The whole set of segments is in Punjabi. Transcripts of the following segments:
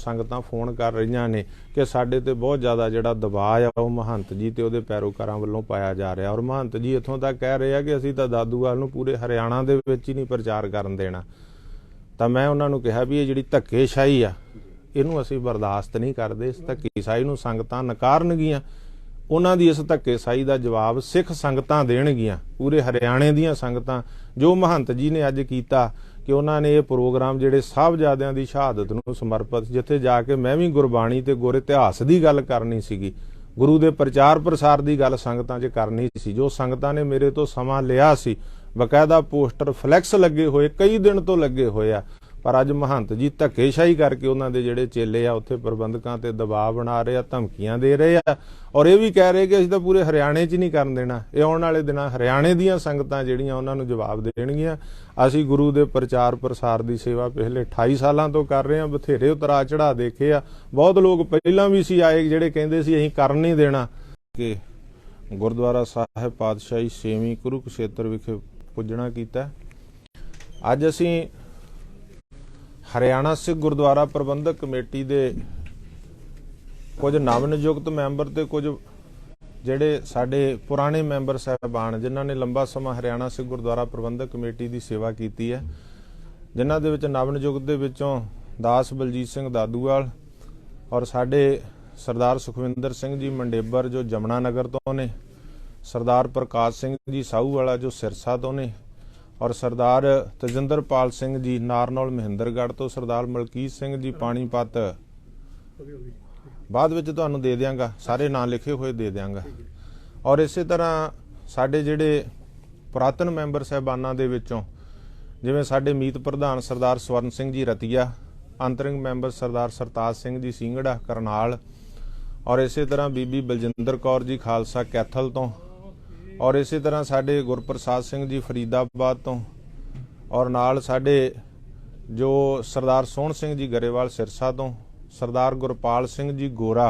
संगतां फोन कर रही ने कि साडे ते बहुत ज़्यादा जिहड़ा दबाव आ वो महंत जी ते उहदे पैरोकारां वल्लों पाया जा रहा। और महंत जी इत्थों तक कह रहे हैं कि असीं तां दादूवाल नूं पूरे हरियाणा दे विच ही नहीं प्रचार करन देना। तां मैं उन्हां नूं कहा भी ये जिहड़ी धक्केशाही आ इहनूं असीं बर्दाश्त नहीं करदे। इस धक्केशाही नूं संगतां नकारनगीआं। उन्हां दी इस धक्केशाही दा जवाब सिख संगतां देणगीआं, पूरे हरियाणे दीआं संगतां। जो महंत जी ने अज कीता कि उन्होंने ये प्रोग्राम जिहड़े साहबजादियां दी शहादत नूं समर्पित, जिथे जाके मैं भी गुरबाणी ते गुर इतिहास की गल करनी सीगी, गुरु दे प्रचार प्रसार की गल संगतां 'च करनी सी। जो संगतां ने मेरे तो समा लिया सी, बकायदा पोस्टर फ्लैक्स लगे हुए कई दिन तो लगे हुए आ, पर अज महंत जी धक्केशाही करके उन्होंने दे जिहड़े चेले आ उत्थे प्रबंधकां ते दबाव बना रहे आ, धमकियां दे रहे आ और ये भी कह रहे कि असीं तां पूरे हरियाणे 'च नहीं करन देना। ये आउण वाले दिनां हरियाणे दीआं संगतां जिहड़ियां उन्हां नूं जवाब देणगीआं। असीं गुरु दे प्रचार प्रसार की सेवा पिछले 28 सालां तो कर रहे हैं। बथेरे उतरा चढ़ा देखे आ, बहुत लोग पहिलां भी सी आए जिहड़े कहिंदे सी असीं कर नहीं देना। कि गुरुद्वारा साहिब पातशाही 6वीं कुरुक्षेत्र विखे पुजणा कीता। अज असीं हरियाणा सिख गुरुद्वारा प्रबंधक कमेटी दे कुछ नव नियुक्त मैंबर ते कुछ ਜਿਹੜੇ ਸਾਡੇ पुराने मैंबर साहबान जिन्हां ने लंबा समा हरियाणा सिख गुरुद्वारा प्रबंधक कमेटी की सेवा की है, जिन्हां दे विच नव नियुक्त दे विचों दास बलजीत सिंह दादूवाल और साडे सरदार सुखविंदर सिंह जी मंडेबर जो जमुना नगर तो ने, सरदार प्रकाश सिंह जी साहूवाला जो सिरसा तो ने और सरदार तजिंदरपाल सिंह जी नारनौल महेंद्रगढ़ तो, सरदार मलकीत सिंह जी पानीपत बाद विच तुहानूं दे दियांगा, सारे नाम लिखे हुए दे दियांगा। और इस तरह साडे जिहड़े पुरातन मैंबर साहबानां दे विचों जिवें साडे मीत प्रधान सरदार स्वर्ण सिंह जी रतिया, अंतरिंग मैंबर सरदार सरताज सिंह जी सींगड़ा करनाल और इस तरह बीबी बलजिंदर कौर जी खालसा कैथल तो और इस तरह साडे गुरप्रसाद सिंह जी फरीदाबाद तो और नाल साडे जो सरदार सोहण सिंह जी गरेवाल सिरसा तो, सरदार गुरपाल सिंह जी गोरा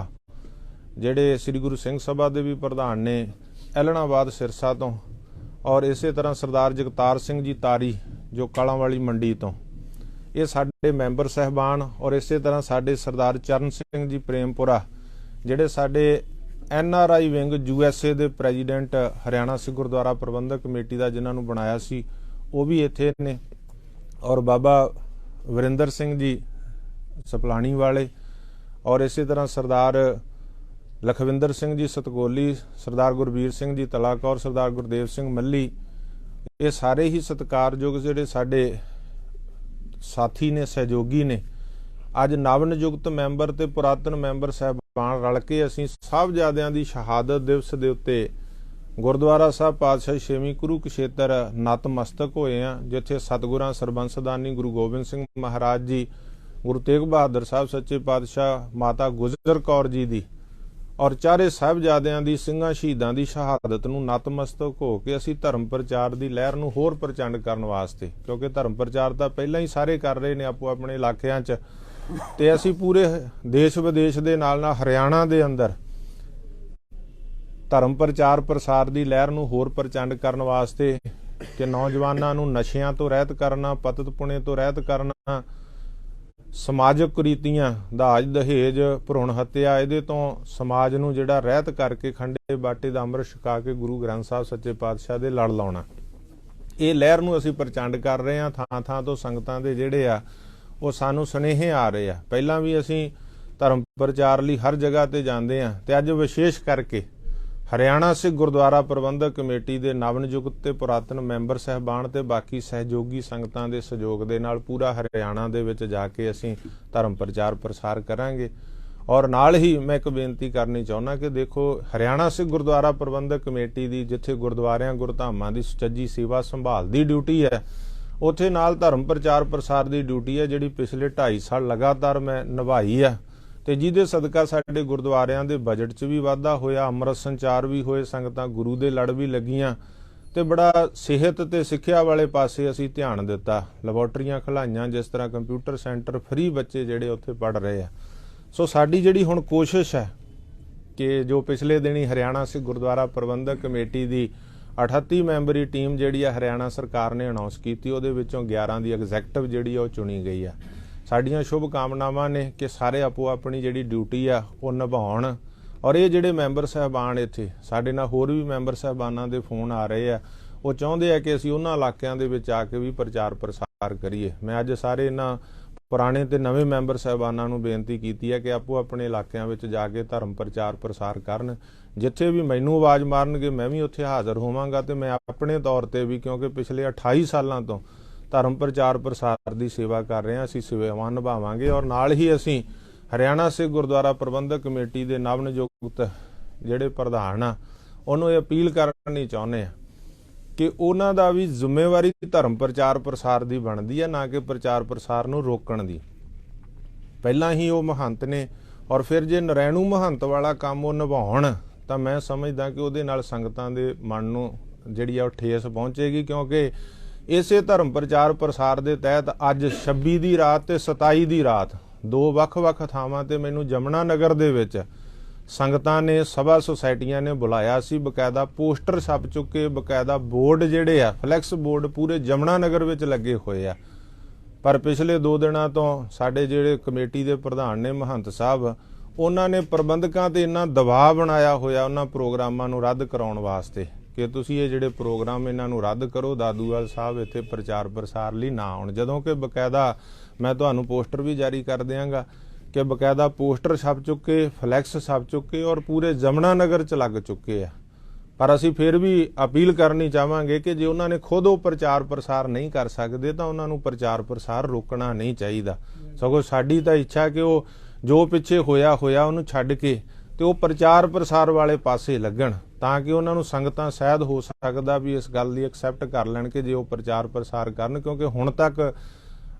जिहड़े श्री गुरु सिंह सभा के भी प्रधान ने एलनाबाद सिरसा तो और इस तरह सरदार जगतार सिंह जी तारी जो कालांवाली मंडी तो, ये साडे मैंबर साहबान। और इस तरह साडे सरदार चरण सिंह जी प्रेमपुरा जिहड़े साडे NRI विंग USA दे प्रेजिडेंट हरियाणा सिख गुरुद्वारा प्रबंधक कमेटी का जिन्हां नूं बनाया सी वो भी इत्थे ने, और बाबा वरिंदर सिंह जी सपलाणी वाले और इस तरह सरदार लखविंदर सिंह जी सतगोली, सरदार गुरबीर सिंह जी तलाकौर, सरदार गुरदेव सिंह मल्ली, ये सारे ही सत्कारयोग जिहड़े साडे साथी ने, सहयोगी ने। अज नव नियुक्त मैंबर ते पुरातन मैंबर साहबान रल के असीं साहबजादियां दी शहादत दिवस दे उत्ते गुरुद्वारा साहब पातशाही 6वीं कुरुक्षेत्र नतमस्तक होए हैं, जिथे सतगुरां सरबंसदानी गुरु गोबिंद सिंह महाराज जी, गुरु तेग बहादुर साहब सच्चे पातशाह, माता गुजर कौर जी दी और चारे साहिबजादियां दी सिंघां शहीदां दी शहादत नूं नतमस्तक हो के असीं धर्म प्रचार दी लहर नूं होर प्रचंड करन वास्ते, क्योंकि धर्म प्रचार तां पहिलां ही सारे कर रहे ने आपो अपने इलाकिਆਂ 'ਚ, ते असीं पूरे देश विदेश दे नाल नाल हरियाणा दे अंदर धर्म प्रचार प्रसार की लहर नूं होर प्रचंड करन वास्ते कि नौजवानों नूं नशियां तो रहत करना, पतत पुणे तो रहत करना, समाजक कुरीतियां दाज दहेज भ्रूण हत्या इहदे तो समाज नूं जिहड़ा रहत करके खंडे बाटे दा अमृत छका के गुरु ग्रंथ साहब सच्चे पातशाह दे लड़ लाउणा, ये लहर नूं असीं प्रचंड कर रहे हां। थां थां तो संगतां दे जिहड़े आ वो सानूं सुनेहे आ रहे आ। पहिलां भी असीं धर्म प्रचार लई हर जगह ते जांदे आ ते अज विशेष करके हरियाणा सिख गुरुद्वारा प्रबंधक कमेटी के नव नियुक्त ते पुरातन मैंबर साहबान ते बाकी सहयोगी संगतां दे सहयोग दे नाल पूरा हरियाणा दे विच जाके असीं धर्म प्रचार प्रसार करांगे। और नाल ही मैं एक बेनती करनी चाहुंदा कि देखो हरियाणा सिख गुरुद्वारा प्रबंधक कमेटी की जिथे गुरुद्वारियां गुरधामां की सुचੱਜੀ सेवा संभाल की ड्यूटी है, उत्थे नाल धर्म प्रचार प्रसार की ड्यूटी है जिहड़ी पिछले 2.5 साल लगातार मैं निभाई है, ते जिहदे सदका साडे गुरुद्वारियां दे बजट 'ਚ भी वाधा होया, अमृत संचार भी होए, संगतां गुरु दे लड़ भी लगियां ते बड़ा सेहत ते सिੱਖਿਆ वाले पासे असीं ध्यान दिता। लैबोरेटरीਆਂ खलाइयां, जिस तरह कंप्यूटर सेंटर फ्री बच्चे जिहड़े उत्थे पढ़ रहे आ। सो साडी जिहड़ी हुण कोशिश है कि जो पिछले दिनी हरियाणा सिख गुरुद्वारा प्रबंधक कमेटी की 38 मैंबरी टीम जिहड़ी है हरियाणा सरकार ने अनाउंस की, उहदे विचों 11 की एग्जैक्टिव जिहड़ी है चुनी गई है। ਸਾਡੀਆਂ ਸ਼ੁਭ ਕਾਮਨਾਵਾਂ ਨੇ ਕਿ ਸਾਰੇ ਆਪੋ ਆਪਣੀ ਜਿਹੜੀ ਡਿਊਟੀ ਆ ਉਹ ਨਿਭਾਉਣ। ਔਰ ਇਹ ਜਿਹੜੇ ਮੈਂਬਰ ਸਾਹਿਬਾਨ ਇੱਥੇ ਸਾਡੇ ਨਾਲ ਹੋਰ ਵੀ ਮੈਂਬਰ ਸਾਹਿਬਾਨਾਂ ਦੇ ਫੋਨ ਆ ਰਹੇ ਆ, ਉਹ ਚਾਹੁੰਦੇ ਆ ਕਿ ਅਸੀਂ ਉਹਨਾਂ ਇਲਾਕਿਆਂ ਦੇ ਵਿੱਚ ਆ ਕੇ ਵੀ ਪ੍ਰਚਾਰ ਪ੍ਰਸਾਰ ਕਰੀਏ। ਮੈਂ ਅੱਜ ਸਾਰੇ ਇਹਨਾਂ ਪੁਰਾਣੇ ਤੇ ਨਵੇਂ ਮੈਂਬਰ ਸਾਹਿਬਾਨਾਂ ਨੂੰ ਬੇਨਤੀ ਕੀਤੀ ਹੈ ਕਿ ਆਪੋ ਆਪਣੇ ਇਲਾਕਿਆਂ ਵਿੱਚ ਜਾ ਕੇ ਧਰਮ ਪ੍ਰਚਾਰ ਪ੍ਰਸਾਰ ਕਰਨ। ਜਿੱਥੇ ਵੀ ਮੈਨੂੰ ਆਵਾਜ਼ ਮਾਰਨਗੇ ਮੈਂ ਵੀ ਉੱਥੇ ਹਾਜ਼ਰ ਹੋਵਾਂਗਾ। ਤੇ ਮੈਂ ਆਪਣੇ ਤੌਰ ਤੇ ਵੀ, ਕਿਉਂਕਿ ਪਿਛਲੇ 28 ਸਾਲਾਂ ਤੋਂ ਧਰਮ ਪ੍ਰਚਾਰ ਪ੍ਰਸਾਰ ਦੀ ਸੇਵਾ ਕਰ ਰਹੇ ਹਾਂ, ਅਸੀਂ ਸੇਵਾਵਾਂ ਨਿਭਾਵਾਂਗੇ। ਔਰ ਨਾਲ ਹੀ ਅਸੀਂ ਹਰਿਆਣਾ ਸਿੱਖ ਗੁਰਦੁਆਰਾ ਪ੍ਰਬੰਧਕ ਕਮੇਟੀ ਦੇ ਨਵ ਨਿਯੁਕਤ ਜਿਹੜੇ ਪ੍ਰਧਾਨ ਆ ਉਹਨੂੰ ਇਹ ਅਪੀਲ ਕਰਨੀ ਚਾਹੁੰਦੇ ਆ ਕਿ ਉਹਨਾਂ ਦਾ ਵੀ ਜ਼ਿੰਮੇਵਾਰੀ ਧਰਮ ਪ੍ਰਚਾਰ ਪ੍ਰਸਾਰ ਦੀ ਬਣਦੀ ਹੈ, ਨਾ ਕਿ ਪ੍ਰਚਾਰ ਪ੍ਰਸਾਰ ਨੂੰ ਰੋਕਣ ਦੀ। ਪਹਿਲਾਂ ਹੀ ਉਹ ਮਹੰਤ ਨੇ, ਔਰ ਫਿਰ ਜੇ ਨਰੈਣੂ ਮਹੰਤ ਵਾਲਾ ਕੰਮ ਉਹ ਨਿਭਾਉਣ ਤਾਂ ਮੈਂ ਸਮਝਦਾ ਕਿ ਉਹਦੇ ਨਾਲ ਸੰਗਤਾਂ ਦੇ ਮਨ ਨੂੰ ਜਿਹੜੀ ਆ ਉਹ ਠੇਸ ਪਹੁੰਚੇਗੀ। ਕਿਉਂਕਿ ਇਸੇ ਧਰਮ ਪ੍ਰਚਾਰ ਪ੍ਰਸਾਰ ਦੇ ਤਹਿਤ ਅੱਜ 26 ਦੀ ਰਾਤ ਤੇ 27 ਦੀ ਰਾਤ ਦੋ ਵੱਖ-ਵੱਖ ਥਾਵਾਂ ਤੇ ਮੈਨੂੰ ਜਮਨਾ ਨਗਰ ਦੇ ਵਿੱਚ ਸੰਗਤਾਂ ਨੇ, ਸਭਾ ਸੁਸਾਇਟੀਆਂ ਨੇ ਬੁਲਾਇਆ ਸੀ। ਬਕਾਇਦਾ ਪੋਸਟਰ ਛਪ ਚੁੱਕੇ, ਬਕਾਇਦਾ ਬੋਰਡ ਜਿਹੜੇ ਆ, ਫਲੈਕਸ ਬੋਰਡ ਪੂਰੇ ਜਮਨਾ ਨਗਰ ਵਿੱਚ ਲੱਗੇ ਹੋਏ ਆ। ਪਰ ਪਿਛਲੇ 2 ਦਿਨਾਂ ਤੋਂ ਸਾਡੇ ਜਿਹੜੇ ਕਮੇਟੀ ਦੇ ਪ੍ਰਧਾਨ ਨੇ ਮਹੰਤ ਸਾਹਿਬ, ਉਹਨਾਂ ਨੇ ਪ੍ਰਬੰਧਕਾਂ ਤੇ ਇੰਨਾ ਦਬਾਅ ਬਣਾਇਆ ਹੋਇਆ ਉਹਨਾਂ ਪ੍ਰੋਗਰਾਮਾਂ ਨੂੰ ਰੱਦ ਕਰਾਉਣ ਵਾਸਤੇ ਕਿ ਤੁਸੀਂ ਇਹ ਜਿਹੜੇ ਪ੍ਰੋਗਰਾਮ ਇਹਨਾਂ ਨੂੰ ਰੱਦ ਕਰੋ, ਦਾਦੂਵਾਲ ਸਾਹਿਬ ਇੱਥੇ ਪ੍ਰਚਾਰ ਪ੍ਰਸਾਰ ਲਈ ਨਾ ਆਉਣ। ਜਦੋਂ ਕਿ ਬਕਾਇਦਾ ਮੈਂ ਤੁਹਾਨੂੰ ਪੋਸਟਰ ਵੀ ਜਾਰੀ ਕਰ ਦਿਆਂਗਾ ਕਿ ਬਕਾਇਦਾ ਪੋਸਟਰ ਛਪ ਚੁੱਕੇ, ਫਲੈਕਸ ਛਪ ਚੁੱਕੇ ਔਰ ਪੂਰੇ ਜਮਨਾ ਨਗਰ 'ਚ ਲੱਗ ਚੁੱਕੇ ਆ। ਪਰ ਅਸੀਂ ਫਿਰ ਵੀ ਅਪੀਲ ਕਰਨੀ ਚਾਹਾਂਗੇ ਕਿ ਜੇ ਉਹਨਾਂ ਨੇ ਖੁਦ ਉਹ ਪ੍ਰਚਾਰ ਪ੍ਰਸਾਰ ਨਹੀਂ ਕਰ ਸਕਦੇ ਤਾਂ ਉਹਨਾਂ ਨੂੰ ਪ੍ਰਚਾਰ ਪ੍ਰਸਾਰ ਰੋਕਣਾ ਨਹੀਂ ਚਾਹੀਦਾ। ਸਗੋਂ ਸਾਡੀ ਤਾਂ ਇੱਛਾ ਕਿ ਉਹ ਜੋ ਪਿੱਛੇ ਹੋਇਆ ਉਹਨੂੰ ਛੱਡ ਕੇ ਤੇ ਉਹ ਪ੍ਰਚਾਰ ਪ੍ਰਸਾਰ ਵਾਲੇ ਪਾਸੇ ਲੱਗਣ, ਤਾਂ ਕਿ ਉਹਨਾਂ ਨੂੰ ਸੰਗਤਾਂ ਸ਼ਾਇਦ ਹੋ ਸਕਦਾ ਵੀ ਇਸ ਗੱਲ ਦੀ ਐਕਸੈਪਟ ਕਰ ਲੈਣ ਕਿ ਜੇ ਉਹ ਪ੍ਰਚਾਰ ਪ੍ਰਸਾਰ ਕਰਨ। ਕਿਉਂਕਿ ਹੁਣ ਤੱਕ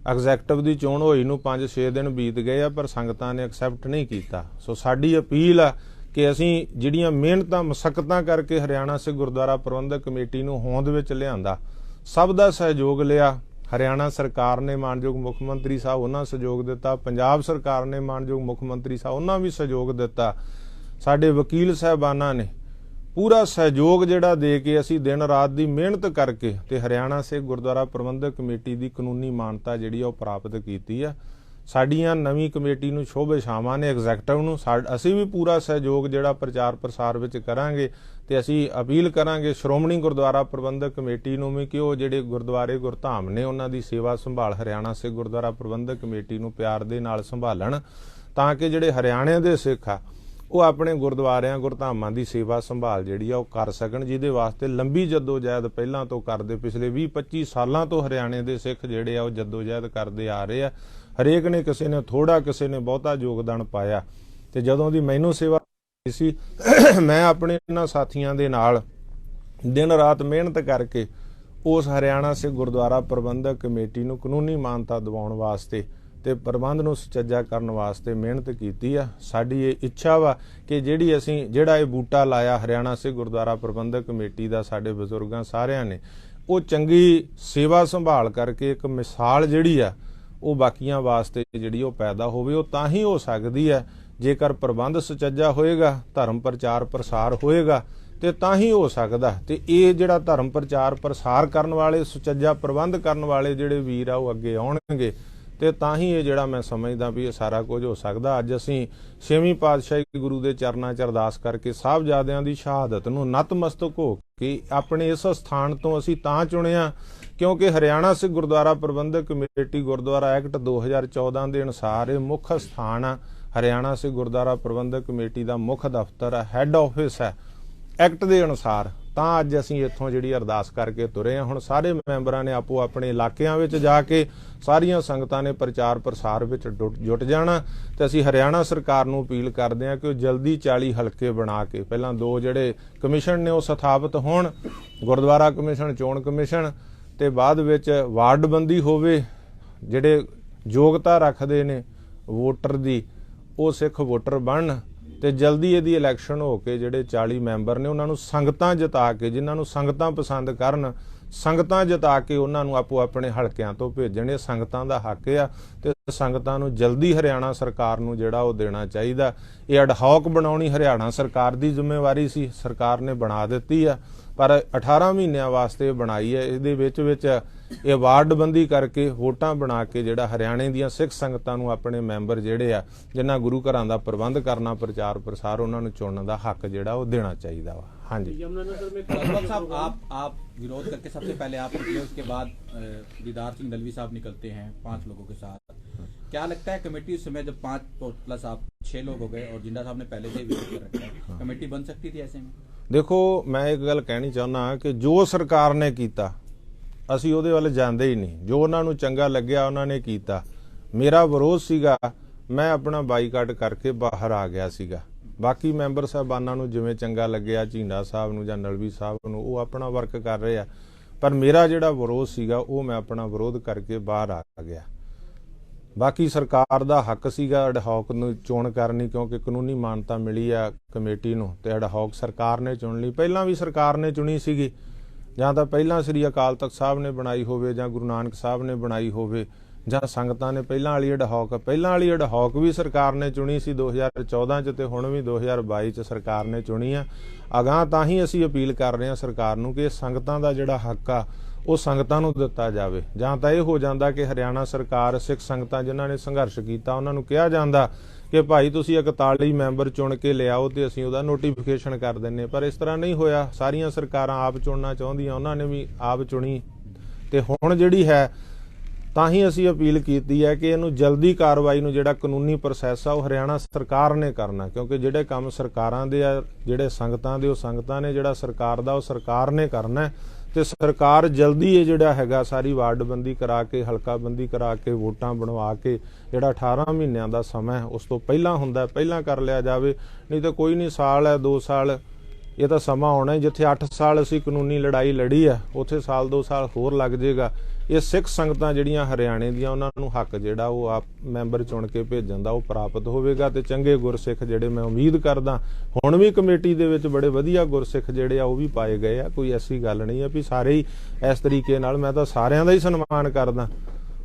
ਐਗਜ਼ੈਕਟਿਵ ਦੀ ਚੋਣ ਹੋਈ ਨੂੰ 5-6 ਦਿਨ ਬੀਤ ਗਏ ਆ, ਪਰ ਸੰਗਤਾਂ ਨੇ ਐਕਸੈਪਟ ਨਹੀਂ ਕੀਤਾ। ਸੋ ਸਾਡੀ ਅਪੀਲ ਆ ਕਿ ਅਸੀਂ ਜਿਹੜੀਆਂ ਮਿਹਨਤਾਂ ਮਸ਼ੱਕਤਾਂ ਕਰਕੇ ਹਰਿਆਣਾ ਸਿੱਖ ਗੁਰਦੁਆਰਾ ਪ੍ਰਬੰਧਕ ਕਮੇਟੀ ਨੂੰ ਹੋਂਦ ਵਿੱਚ ਲਿਆਂਦਾ, ਸਭ ਦਾ ਸਹਿਯੋਗ ਲਿਆ। ਹਰਿਆਣਾ ਸਰਕਾਰ ਨੇ ਮਾਨਯੋਗ ਮੁੱਖ ਮੰਤਰੀ ਸਾਹਿਬ ਉਹਨਾਂ ਸਹਿਯੋਗ ਦਿੱਤਾ, ਪੰਜਾਬ ਸਰਕਾਰ ਨੇ ਮਾਨਯੋਗ ਮੁੱਖ ਮੰਤਰੀ ਸਾਹਿਬ ਉਹਨਾਂ ਵੀ ਸਹਿਯੋਗ ਦਿੱਤਾ, ਸਾਡੇ ਵਕੀਲ ਸਾਹਿਬਾਨਾਂ ਨੇ ਪੂਰਾ ਸਹਿਯੋਗ ਜਿਹੜਾ ਦੇ ਕੇ ਅਸੀਂ ਦਿਨ ਰਾਤ ਦੀ ਮਿਹਨਤ ਕਰਕੇ ਤੇ ਹਰਿਆਣਾ ਸਿੱਖ ਗੁਰਦੁਆਰਾ ਪ੍ਰਬੰਧਕ ਕਮੇਟੀ ਦੀ ਕਾਨੂੰਨੀ ਮਾਨਤਾ ਜਿਹੜੀ ਆ ਉਹ ਪ੍ਰਾਪਤ ਕੀਤੀ ਆ। ਸਾਡੀਆਂ ਨਵੀਂ ਕਮੇਟੀ ਨੂੰ ਸ਼ੁਭ ਇਛਾਵਾਂ ਨੇ, ਐਗਜ਼ੈਕਟਿਵ ਨੂੰ ਅਸੀਂ ਵੀ ਪੂਰਾ ਸਹਿਯੋਗ ਜਿਹੜਾ ਪ੍ਰਚਾਰ ਪ੍ਰਸਾਰ ਵਿੱਚ ਕਰਾਂਗੇ। ਤੇ ਅਸੀਂ ਅਪੀਲ ਕਰਾਂਗੇ ਸ਼੍ਰੋਮਣੀ ਗੁਰਦੁਆਰਾ ਪ੍ਰਬੰਧਕ ਕਮੇਟੀ ਨੂੰ ਵੀ ਕਿ ਉਹ ਜਿਹੜੇ ਗੁਰਦੁਆਰੇ ਗੁਰਧਾਮ ਨੇ ਉਹਨਾਂ ਦੀ ਸੇਵਾ ਸੰਭਾਲ ਹਰਿਆਣਾ ਸਿੱਖ ਗੁਰਦੁਆਰਾ ਪ੍ਰਬੰਧਕ ਕਮੇਟੀ ਨੂੰ ਪਿਆਰ ਦੇ ਨਾਲ ਸੰਭਾਲਣ, ਤਾਂ ਕਿ ਜਿਹੜੇ ਹਰਿਆਣੇ ਦੇ ਸਿੱਖ ਆ ਉਹ ਆਪਣੇ ਗੁਰਦੁਆਰਿਆਂ ਗੁਰਧਾਮਾਂ ਦੀ ਸੇਵਾ ਸੰਭਾਲ ਜਿਹੜੀ ਆ ਉਹ ਕਰ ਸਕਣ, ਜਿਹਦੇ ਵਾਸਤੇ ਲੰਬੀ ਜੱਦੋਜਹਿਦ ਪਹਿਲਾਂ ਤੋਂ ਕਰਦੇ, ਪਿਛਲੇ 20-25 ਸਾਲਾਂ ਤੋਂ ਹਰਿਆਣੇ ਦੇ ਸਿੱਖ ਜਿਹੜੇ ਆ ਉਹ ਜੱਦੋਜਹਿਦ ਕਰਦੇ ਆ ਰਹੇ ਆ। ਹਰੇਕ ਨੇ, ਕਿਸੇ ਨੇ ਥੋੜਾ, ਕਿਸੇ ਨੇ ਬਹੁਤਾ ਯੋਗਦਾਨ ਪਾਇਆ। ਤੇ ਜਦੋਂ ਦੀ ਮੈਨੂੰ ਸੇਵਾ ਸੀ ਮੈਂ ਆਪਣੇ ਇਹਨਾਂ ਸਾਥੀਆਂ ਦੇ ਨਾਲ ਦਿਨ ਰਾਤ ਮਿਹਨਤ ਕਰਕੇ ਉਸ ਹਰਿਆਣਾ ਸਿੱਖ ਗੁਰਦੁਆਰਾ ਪ੍ਰਬੰਧਕ ਕਮੇਟੀ ਨੂੰ ਕਾਨੂੰਨੀ ਮਾਨਤਾ ਦਿਵਾਉਣ ਵਾਸਤੇ ਤੇ ਪ੍ਰਬੰਧ ਨੂੰ ਸੁਚੱਜਾ ਕਰਨ ਵਾਸਤੇ ਮਿਹਨਤ ਕੀਤੀ ਆ। ਸਾਡੀ ਇਹ ਇੱਛਾ ਵਾ ਕਿ ਜਿਹੜਾ ਇਹ ਬੂਟਾ ਲਾਇਆ ਹਰਿਆਣਾ ਸਿੱਖ ਗੁਰਦੁਆਰਾ ਪ੍ਰਬੰਧਕ ਕਮੇਟੀ ਦਾ ਸਾਡੇ ਬਜ਼ੁਰਗਾਂ ਸਾਰਿਆਂ ਨੇ, ਉਹ ਚੰਗੀ ਸੇਵਾ ਸੰਭਾਲ ਕਰਕੇ ਇੱਕ ਮਿਸਾਲ ਜਿਹੜੀ ਆ ਉਹ ਬਾਕੀਆਂ ਵਾਸਤੇ ਜਿਹੜੀ ਉਹ ਪੈਦਾ ਹੋਵੇ। ਉਹ ਤਾਂ ਹੀ ਹੋ ਸਕਦੀ ਹੈ ਜੇਕਰ ਪ੍ਰਬੰਧ ਸੁਚੱਜਾ ਹੋਏਗਾ, ਧਰਮ ਪ੍ਰਚਾਰ ਪ੍ਰਸਾਰ ਹੋਏਗਾ ਤੇ ਤਾਂ ਹੀ ਹੋ ਸਕਦਾ। ਤੇ ਇਹ ਜਿਹੜਾ ਧਰਮ ਪ੍ਰਚਾਰ ਪ੍ਰਸਾਰ ਕਰਨ ਵਾਲੇ, ਸੁਚੱਜਾ ਪ੍ਰਬੰਧ ਕਰਨ ਵਾਲੇ ਜਿਹੜੇ ਵੀਰ ਆ ਉਹ ਅੱਗੇ ਆਉਣਗੇ ਤੇ ਤਾਂ ਹੀ ਇਹ ਜਿਹੜਾ ਮੈਂ ਸਮਝਦਾ ਵੀ ਇਹ ਸਾਰਾ ਕੁਝ ਹੋ ਸਕਦਾ। ਅੱਜ ਅਸੀਂ 6ਵੀਂ ਪਾਤਸ਼ਾਹੀ ਗੁਰੂ ਦੇ ਚਰਨਾਂ 'ਚ ਅਰਦਾਸ ਕਰਕੇ ਸਾਹਿਬਜ਼ਾਦਿਆਂ ਦੀ ਸ਼ਹਾਦਤ ਨੂੰ ਨਤਮਸਤਕ ਹੋ ਕੇ ਆਪਣੇ ਇਸ ਸਥਾਨ ਤੋਂ ਅਸੀਂ ਤਾਂ ਚੁਣਿਆ ਕਿਉਂਕਿ ਹਰਿਆਣਾ ਸਿੱਖ ਗੁਰਦੁਆਰਾ ਪ੍ਰਬੰਧਕ ਕਮੇਟੀ ਗੁਰਦੁਆਰਾ ਐਕਟ 2014 ਦੇ ਅਨੁਸਾਰ ਇਹ ਮੁੱਖ ਸਥਾਨ ਆ। ਹਰਿਆਣਾ ਸਿੱਖ ਗੁਰਦੁਆਰਾ ਪ੍ਰਬੰਧਕ ਕਮੇਟੀ ਦਾ ਮੁੱਖ ਦਫ਼ਤਰ ਹੈ, ਹੈੱਡ ਆਫਿਸ ਹੈ ਐਕਟ ਦੇ ਅਨੁਸਾਰ। ਤਾਂ ਅੱਜ ਅਸੀਂ ਇੱਥੋਂ ਜਿਹੜੀ ਅਰਦਾਸ ਕਰਕੇ ਤੁਰੇ ਹਾਂ। ਹੁਣ ਸਾਰੇ ਮੈਂਬਰਾਂ ਨੇ ਆਪੋ ਆਪਣੇ ਇਲਾਕਿਆਂ ਵਿੱਚ ਜਾ ਕੇ ਸਾਰੀਆਂ ਸੰਗਤਾਂ ਨੇ ਪ੍ਰਚਾਰ ਪ੍ਰਸਾਰ ਵਿੱਚ ਜੁਟ ਜਾਣਾ ਤੇ ਅਸੀਂ ਹਰਿਆਣਾ ਸਰਕਾਰ ਨੂੰ ਅਪੀਲ ਕਰਦੇ ਹਾਂ ਕਿ ਉਹ ਜਲਦੀ 40 ਹਲਕੇ ਬਣਾ ਕੇ, ਪਹਿਲਾਂ 2 ਜਿਹੜੇ ਕਮਿਸ਼ਨ ਨੇ ਉਹ ਸਥਾਪਿਤ ਹੋਣ, ਗੁਰਦੁਆਰਾ ਕਮਿਸ਼ਨ, ਚੋਣ ਕਮਿਸ਼ਨ, ਤੇ ਬਾਅਦ ਵਿੱਚ ਵਾਰਡਬੰਦੀ ਹੋਵੇ। ਜਿਹੜੇ ਯੋਗਤਾ ਰੱਖਦੇ ਨੇ ਵੋਟਰ ਦੀ ਉਹ ਸਿੱਖ ਵੋਟਰ ਬਣਨ ਤੇ ਜਲਦੀ ਇਹਦੀ ਇਲੈਕਸ਼ਨ ਹੋ ਕੇ ਜਿਹੜੇ 40 ਮੈਂਬਰ ਨੇ ਉਹਨਾਂ ਨੂੰ ਸੰਗਤਾਂ ਜਿਤਾ ਕੇ, ਜਿਨ੍ਹਾਂ ਨੂੰ ਸੰਗਤਾਂ ਪਸੰਦ ਕਰਨ, ਸੰਗਤਾਂ ਜਿਤਾ ਕੇ ਉਹਨਾਂ ਨੂੰ ਆਪੋ ਆਪਣੇ ਹਲਕਿਆਂ ਤੋਂ ਭੇਜਣ। ਇਹ ਸੰਗਤਾਂ ਦਾ ਹੱਕ ਆ ਤੇ ਸੰਗਤਾਂ ਨੂੰ ਜਲਦੀ ਹਰਿਆਣਾ ਸਰਕਾਰ ਨੂੰ ਜਿਹੜਾ ਉਹ ਦੇਣਾ ਚਾਹੀਦਾ। ਇਹ ਅਡਹੌਕ ਬਣਾਉਣੀ ਹਰਿਆਣਾ ਸਰਕਾਰ ਦੀ ਜ਼ਿੰਮੇਵਾਰੀ ਸੀ, ਸਰਕਾਰ ਨੇ ਬਣਾ ਦਿੱਤੀ ਆ, ਪਰ 18 ਮਹੀਨਿਆਂ ਵਾਸਤੇ ਬਣਾਈ ਹੈ। ਇਹਦੇ ਵਿੱਚ ਇਹ ਵਾਰਡਬੰਦੀ ਕਰਕੇ ਵੋਟਾਂ ਬਣਾ ਕੇ ਜਿਹੜਾ ਹਰਿਆਣੇ ਦੀਆਂ ਸਿੱਖ ਸੰਗਤਾਂ ਨੂੰ ਆਪਣੇ ਮੈਂਬਰ ਜਿਹੜੇ ਆ ਜਿਨ੍ਹਾਂ ਗੁਰੂ ਘਰਾਂ ਦਾ ਪ੍ਰਬੰਧ ਕਰਨਾ, ਪ੍ਰਚਾਰ ਪ੍ਰਸਾਰ, ਉਹਨਾਂ ਨੂੰ ਚੁਣਨ ਦਾ ਹੱਕ ਜਿਹੜਾ ਉਹ ਦੇਣਾ ਚਾਹੀਦਾ ਵਾ। हाँ जी साहब, आप विरोध करके सबसे पहले आप निकले, उसके बाद दीदार सिंह दलवी साहब निकलते हैं 5 लोगों के साथ। क्या लगता है कमेटी उस समय जब 5 प्लस आप 6 लोग हो गए और जिंदा साहब ने पहले से विरोध कर रखा है, कमेटी बन सकती थी ऐसे में? देखो, मैं एक गल कहनी चाहना कि जो सरकार ने किया ਅਸੀਂ ਉਹਦੇ ਵੱਲ ਜਾਂਦੇ ਹੀ ਨਹੀਂ। ਜੋ ਉਹਨਾਂ ਨੂੰ ਚੰਗਾ ਲੱਗਿਆ ਉਹਨਾਂ ਨੇ ਕੀਤਾ। ਮੇਰਾ ਵਿਰੋਧ ਸੀਗਾ, ਮੈਂ ਆਪਣਾ ਬਾਈਕਾਟ ਕਰਕੇ ਬਾਹਰ ਆ ਗਿਆ ਸੀਗਾ। ਬਾਕੀ ਮੈਂਬਰ ਸਾਹਿਬਾਨਾਂ ਨੂੰ ਜਿਵੇਂ ਚੰਗਾ ਲੱਗਿਆ, ਝੀਂਡਾ ਸਾਹਿਬ ਨੂੰ ਜਾਂ ਨਲਵੀ ਸਾਹਿਬ ਨੂੰ, ਉਹ ਆਪਣਾ ਵਰਕ ਕਰ ਰਹੇ ਆ, ਪਰ ਮੇਰਾ ਜਿਹੜਾ ਵਿਰੋਧ ਸੀਗਾ ਉਹ ਮੈਂ ਆਪਣਾ ਵਿਰੋਧ ਕਰਕੇ ਬਾਹਰ ਆ ਗਿਆ। ਬਾਕੀ ਸਰਕਾਰ ਦਾ ਹੱਕ ਸੀਗਾ ਅਡਹੌਕ ਨੂੰ ਚੋਣ ਕਰਨੀ, ਕਿਉਂਕਿ ਕਾਨੂੰਨੀ ਮਾਨਤਾ ਮਿਲੀ ਆ ਕਮੇਟੀ ਨੂੰ, ਤੇ ਅਡਹੌਕ ਸਰਕਾਰ ਨੇ ਚੁਣ ਲਈ। ਪਹਿਲਾਂ ਵੀ ਸਰਕਾਰ ਨੇ ਚੁਣੀ ਸੀਗੀ, ਜਾਂ ਤਾਂ ਪਹਿਲਾਂ ਸ੍ਰੀ ਅਕਾਲ ਤਖਤ ਸਾਹਿਬ ਨੇ ਬਣਾਈ ਹੋਵੇ, ਜਾਂ ਗੁਰੂ ਨਾਨਕ ਸਾਹਿਬ ਨੇ ਬਣਾਈ ਹੋਵੇ, ਜਾਂ ਸੰਗਤਾਂ ਨੇ ਪਹਿਲਾਂ ਵਾਲੀ ਅਡਹੌਕ ਵੀ ਸਰਕਾਰ ਨੇ ਚੁਣੀ ਸੀ 2014 ਚ, ਤੇ ਹੁਣ ਵੀ 2022 ਚ ਸਰਕਾਰ ਨੇ ਚੁਣੀ ਆ। ਅਗਾਂਹ ਤਾਂ ਹੀ ਅਸੀਂ ਅਪੀਲ ਕਰ ਰਹੇ ਹਾਂ ਸਰਕਾਰ ਨੂੰ ਕਿ ਸੰਗਤਾਂ ਦਾ ਜਿਹੜਾ ਹੱਕ ਆ ਉਹ ਸੰਗਤਾਂ ਨੂੰ ਦਿੱਤਾ ਜਾਵੇ। ਜਾਂ ਤਾਂ ਇਹ ਹੋ ਜਾਂਦਾ ਕਿ ਹਰਿਆਣਾ ਸਰਕਾਰ ਸਿੱਖ ਸੰਗਤਾਂ ਜਿਨ੍ਹਾਂ ਨੇ ਸੰਘਰਸ਼ ਕੀਤਾ ਉਹਨਾਂ ਨੂੰ ਕਿਹਾ ਜਾਂਦਾ ਕਿ ਭਾਈ ਤੁਸੀਂ 41 ਮੈਂਬਰ ਚੁਣ ਕੇ ਲਿਆਓ ਤੇ ਅਸੀਂ ਉਹਦਾ ਨੋਟੀਫਿਕੇਸ਼ਨ ਕਰ ਦਿੰਨੇ, ਪਰ ਇਸ ਤਰ੍ਹਾਂ ਨਹੀਂ ਹੋਇਆ। ਸਾਰੀਆਂ ਸਰਕਾਰਾਂ ਆਪ ਚੁਣਨਾ ਚਾਹੁੰਦੀਆਂ, ਉਹਨਾਂ ਨੇ ਵੀ ਆਪ ਚੁਣੀ, ਤੇ ਹੁਣ ਜਿਹੜੀ ਹੈ ਤਾਂ ਹੀ ਅਸੀਂ ਅਪੀਲ ਕੀਤੀ ਹੈ ਕਿ ਇਹਨੂੰ ਜਲਦੀ ਕਾਰਵਾਈ ਨੂੰ ਜਿਹੜਾ ਕਾਨੂੰਨੀ ਪ੍ਰੋਸੈਸ ਆ ਉਹ ਹਰਿਆਣਾ ਸਰਕਾਰ ਨੇ ਕਰਨਾ, ਕਿਉਂਕਿ ਜਿਹੜੇ ਕੰਮ ਸਰਕਾਰਾਂ ਦੇ ਆ, ਜਿਹੜੇ ਸੰਗਤਾਂ ਦੇ ਉਹ ਸੰਗਤਾਂ ਨੇ, ਜਿਹੜਾ ਸਰਕਾਰ ਦਾ ਉਹ ਸਰਕਾਰ ਨੇ ਕਰਨਾ। ਤੇ ਸਰਕਾਰ ਜਲਦੀ ਇਹ ਜਿਹੜਾ ਹੈਗਾ ਸਾਰੀ ਵਾਰਡਬੰਦੀ ਕਰਾ ਕੇ, ਹਲਕਾਬੰਦੀ ਕਰਾ ਕੇ, ਵੋਟਾਂ ਬਣਵਾ ਕੇ, ਜਿਹੜਾ 18 ਮਹੀਨਿਆਂ ਦਾ ਸਮਾਂ ਉਸ ਤੋਂ ਪਹਿਲਾਂ ਹੁੰਦਾ ਪਹਿਲਾਂ ਕਰ ਲਿਆ ਜਾਵੇ। ਨਹੀਂ ਤਾਂ ਕੋਈ ਨਹੀਂ, ਸਾਲ ਹੈ 2 ਸਾਲ, ਇਹ ਤਾਂ ਸਮਾਂ ਆਉਣਾ ਹੀ। ਜਿੱਥੇ 8 ਸਾਲ ਅਸੀਂ ਕਾਨੂੰਨੀ ਲੜਾਈ ਲੜੀ ਆ, ਉੱਥੇ ਸਾਲ 2 ਸਾਲ ਹੋਰ ਲੱਗ ਜਾਏਗਾ। ਇਹ ਸਿੱਖ ਸੰਗਤਾਂ ਜਿਹੜੀਆਂ ਹਰਿਆਣੇ ਦੀਆਂ, ਉਹਨਾਂ ਨੂੰ ਹੱਕ ਜਿਹੜਾ ਉਹ ਆਪ ਮੈਂਬਰ ਚੁਣ ਕੇ ਭੇਜਣ ਦਾ ਉਹ ਪ੍ਰਾਪਤ ਹੋਵੇਗਾ। ਤੇ ਚੰਗੇ ਗੁਰਸਿੱਖ ਜਿਹੜੇ ਮੈਂ ਉਮੀਦ ਕਰਦਾ, ਹੁਣ ਵੀ ਕਮੇਟੀ ਦੇ ਵਿੱਚ ਬੜੇ ਵਧੀਆ ਗੁਰਸਿੱਖ ਜਿਹੜੇ ਆ ਉਹ ਵੀ ਪਾਏ ਗਏ ਆ। ਕੋਈ ਐਸੀ ਗੱਲ ਨਹੀਂ ਆ ਵੀ ਸਾਰੇ ਹੀ ਇਸ ਤਰੀਕੇ ਨਾਲ, ਮੈਂ ਤਾਂ ਸਾਰਿਆਂ ਦਾ ਹੀ ਸਨਮਾਨ ਕਰਦਾ,